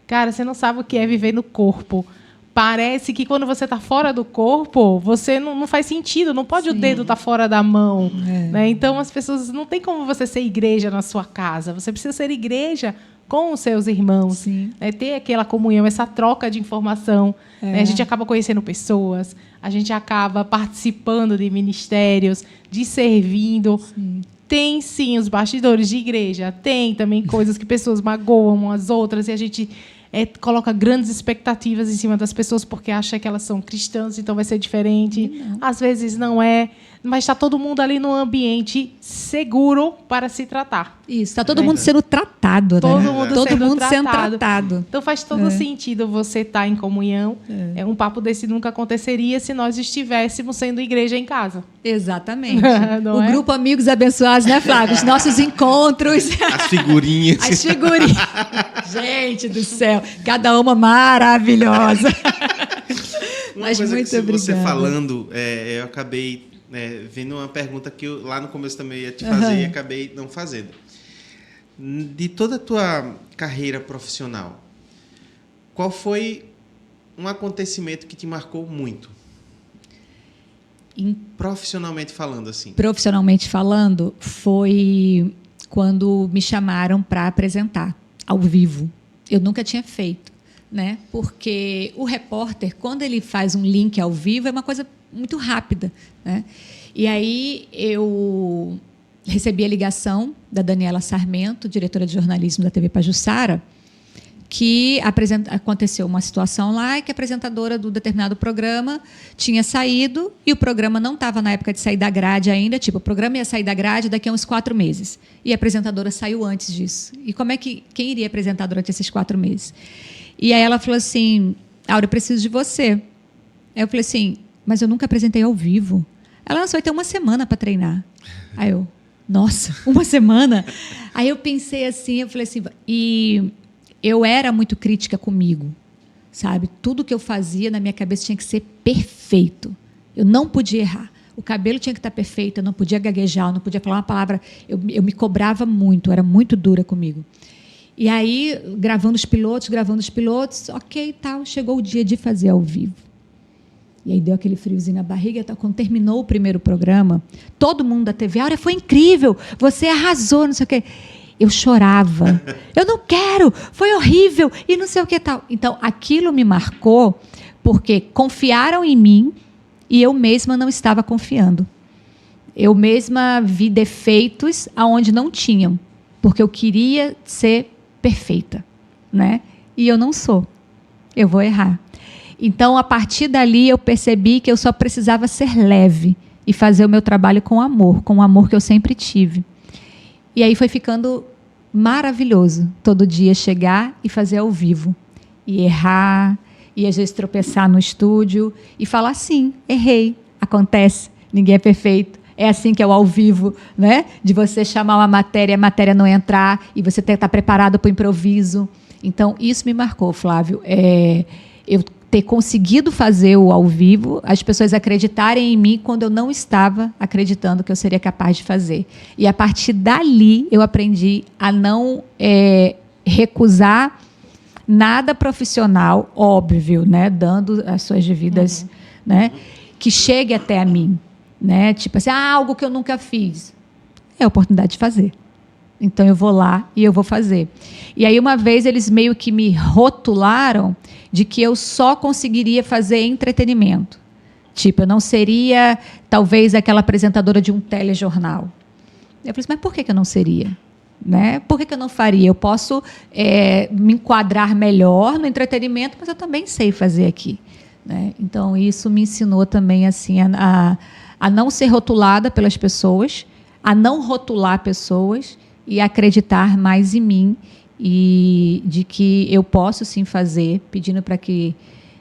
Cara, você não sabe o que é viver no corpo. Parece que quando você está fora do corpo, você não faz sentido, não pode o dedo estar fora da mão. Né? Então, as pessoas, não tem como você ser igreja na sua casa, você precisa ser igreja com os seus irmãos, né? Ter aquela comunhão, essa troca de informação. Né? A gente acaba conhecendo pessoas, a gente acaba participando de ministérios, de servindo. Tem, sim, os bastidores de igreja. Tem também coisas que pessoas magoam umas outras e a gente coloca grandes expectativas em cima das pessoas porque acha que elas são cristãs, então vai ser diferente. Às vezes não é, mas está todo mundo ali num ambiente seguro para se tratar. Isso, está todo mundo sendo tratado. Né? Todo mundo sendo tratado. Então faz todo sentido você estar em comunhão. Um papo desse nunca aconteceria se nós estivéssemos sendo igreja em casa. Exatamente. O grupo Amigos Abençoados, né, Flávio? Os nossos encontros. As figurinhas. As figurinhas. Gente do céu, cada uma maravilhosa. Mas muito obrigada. Você falando, eu acabei vendo uma pergunta que eu, lá no começo também ia te fazer e acabei não fazendo. De toda a tua carreira profissional, qual foi um acontecimento que te marcou muito? Profissionalmente falando, assim. Profissionalmente falando, foi quando me chamaram para apresentar ao vivo. Eu nunca tinha feito, né? Porque o repórter, quando ele faz um link ao vivo, é uma coisa muito rápida, né? E aí eu recebi a ligação da Daniela Sarmento, diretora de jornalismo da TV Pajuçara, que aconteceu uma situação lá e que a apresentadora do determinado programa tinha saído e o programa não estava na época de sair da grade ainda, tipo, o programa ia sair da grade daqui a uns 4 meses. E a apresentadora saiu antes disso. E quem iria apresentar durante esses 4 meses? E aí ela falou assim, Aura, eu preciso de você. Aí eu falei assim, mas eu nunca apresentei ao vivo. Ela, você vai ter 1 semana para treinar. Aí eu, nossa, 1 semana? Aí eu pensei assim, eu falei assim, e eu era muito crítica comigo, sabe? Tudo que eu fazia na minha cabeça tinha que ser perfeito. Eu não podia errar. O cabelo tinha que estar perfeito, eu não podia gaguejar, eu não podia falar uma palavra. Eu me cobrava muito, eu era muito dura comigo. E aí, gravando os pilotos, ok, tal, chegou o dia de fazer ao vivo. E aí deu aquele friozinho na barriga. Quando terminou o primeiro programa, todo mundo da TV, Aura, foi incrível, você arrasou, não sei o quê. Eu chorava. Eu não quero, foi horrível, e não sei o que tal. Então, aquilo me marcou porque confiaram em mim e eu mesma não estava confiando. Eu mesma vi defeitos aonde não tinham, porque eu queria ser perfeita, né? E eu não sou. Eu vou errar. Então, a partir dali, eu percebi que eu só precisava ser leve e fazer o meu trabalho com o amor que eu sempre tive. E aí foi ficando maravilhoso todo dia chegar e fazer ao vivo. E errar, e às vezes tropeçar no estúdio e falar, sim, errei, acontece, ninguém é perfeito. É assim que é o ao vivo, né? De você chamar uma matéria, a matéria não entrar e você ter que estar preparado para o improviso. Então, isso me marcou, Flávio. Eu ter conseguido fazer o ao vivo, as pessoas acreditarem em mim quando eu não estava acreditando que eu seria capaz de fazer. E, a partir dali, eu aprendi a não recusar nada profissional, óbvio, né? Dando as suas devidas, né? Que chegue até a mim. Né? Tipo assim, algo que eu nunca fiz. É a oportunidade de fazer. Então, eu vou lá e eu vou fazer. E aí, uma vez, eles meio que me rotularam de que eu só conseguiria fazer entretenimento. Tipo, eu não seria, talvez, aquela apresentadora de um telejornal. Eu falei assim, mas por que eu não seria? Né? Por que eu não faria? Eu posso me enquadrar melhor no entretenimento, mas eu também sei fazer aqui. Né? Então, isso me ensinou também assim, a não ser rotulada pelas pessoas, a não rotular pessoas e acreditar mais em mim e de que eu posso sim fazer, pedindo para que...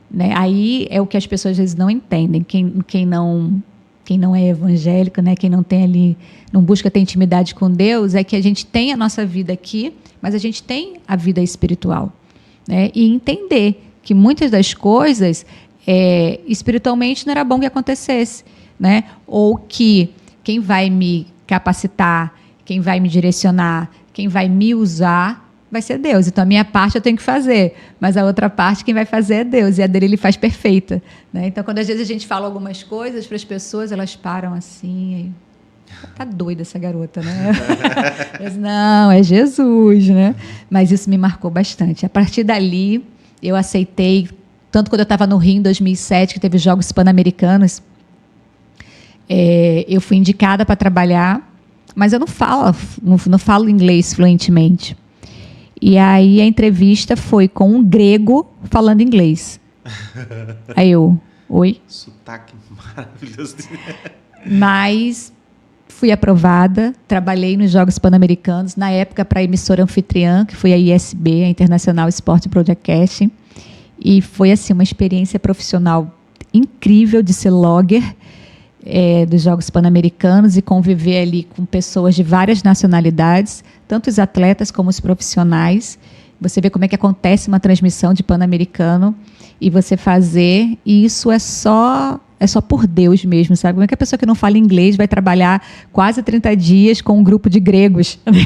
Né, aí é o que as pessoas às vezes não entendem. Quem não é evangélico, né, quem não tem ali, não busca ter intimidade com Deus, é que a gente tem a nossa vida aqui, mas a gente tem a vida espiritual. Né, e entender que muitas das coisas, espiritualmente, não era bom que acontecesse. Né? Ou que quem vai me capacitar, quem vai me direcionar, quem vai me usar, vai ser Deus. Então, a minha parte eu tenho que fazer, mas a outra parte quem vai fazer é Deus, e a dele ele faz perfeita. Né? Então, quando às vezes a gente fala algumas coisas para as pessoas, elas param assim, tá doida essa garota, né? Mas, não, é Jesus, né? Mas isso me marcou bastante. A partir dali, eu aceitei, tanto quando eu estava no Rio em 2007, que teve os Jogos Pan-Americanos, eu fui indicada para trabalhar, mas eu não falo inglês fluentemente. E aí a entrevista foi com um grego falando inglês. Aí eu, oi? Sotaque maravilhoso. Mas fui aprovada, trabalhei nos Jogos Pan-Americanos, na época para a emissora anfitriã, que foi a ISB, a International Sport Broadcasting, e foi assim, uma experiência profissional incrível de ser logger, dos Jogos Pan-Americanos e conviver ali com pessoas de várias nacionalidades, tanto os atletas como os profissionais. Você vê como é que acontece uma transmissão de Pan-Americano e você fazer, e isso é só por Deus mesmo, sabe? Como é que a pessoa que não fala inglês vai trabalhar quase 30 dias com um grupo de gregos? Né?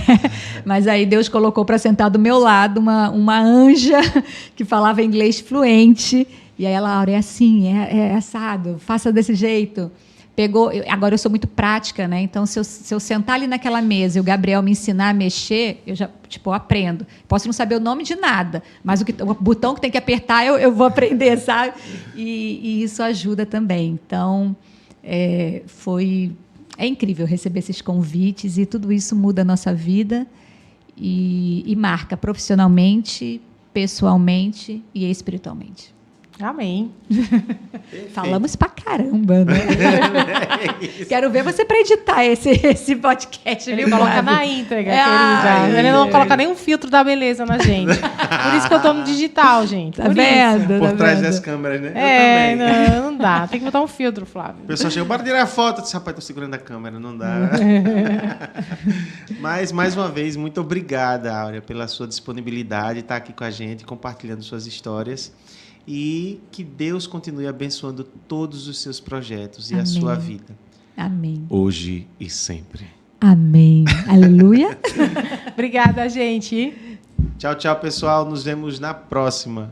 Mas aí Deus colocou para sentar do meu lado uma anja que falava inglês fluente, e aí ela, Aura, é assim, é assado, faça desse jeito. Agora eu sou muito prática, né? Então, se eu sentar ali naquela mesa e o Gabriel me ensinar a mexer, eu já eu aprendo. Posso não saber o nome de nada, mas o botão que tem que apertar eu vou aprender, sabe? E isso ajuda também. Então, é incrível receber esses convites e tudo isso muda a nossa vida e marca profissionalmente, pessoalmente e espiritualmente. Amém. Falamos pra caramba, né? Quero ver você pra editar esse podcast. Ele viu, coloca Flávio? na íntegra, querida. Ele não coloca nenhum filtro da beleza na gente. Por isso que eu tô no digital, gente. Tá vendo? Por Tá trás vendo? das câmeras, né? Eu também. Não dá. Tem que botar um filtro, Flávio. O pessoal chega, bora tirar foto. Eu disse, rapaz, tô segurando a câmera, não dá. Mas, mais uma vez, muito obrigada, Áurea, pela sua disponibilidade de estar aqui com a gente, compartilhando suas histórias. E que Deus continue abençoando todos os seus projetos e a sua vida. Amém. Hoje e sempre. Amém. Aleluia. Obrigada, gente. Tchau, tchau, pessoal. Nos vemos na próxima.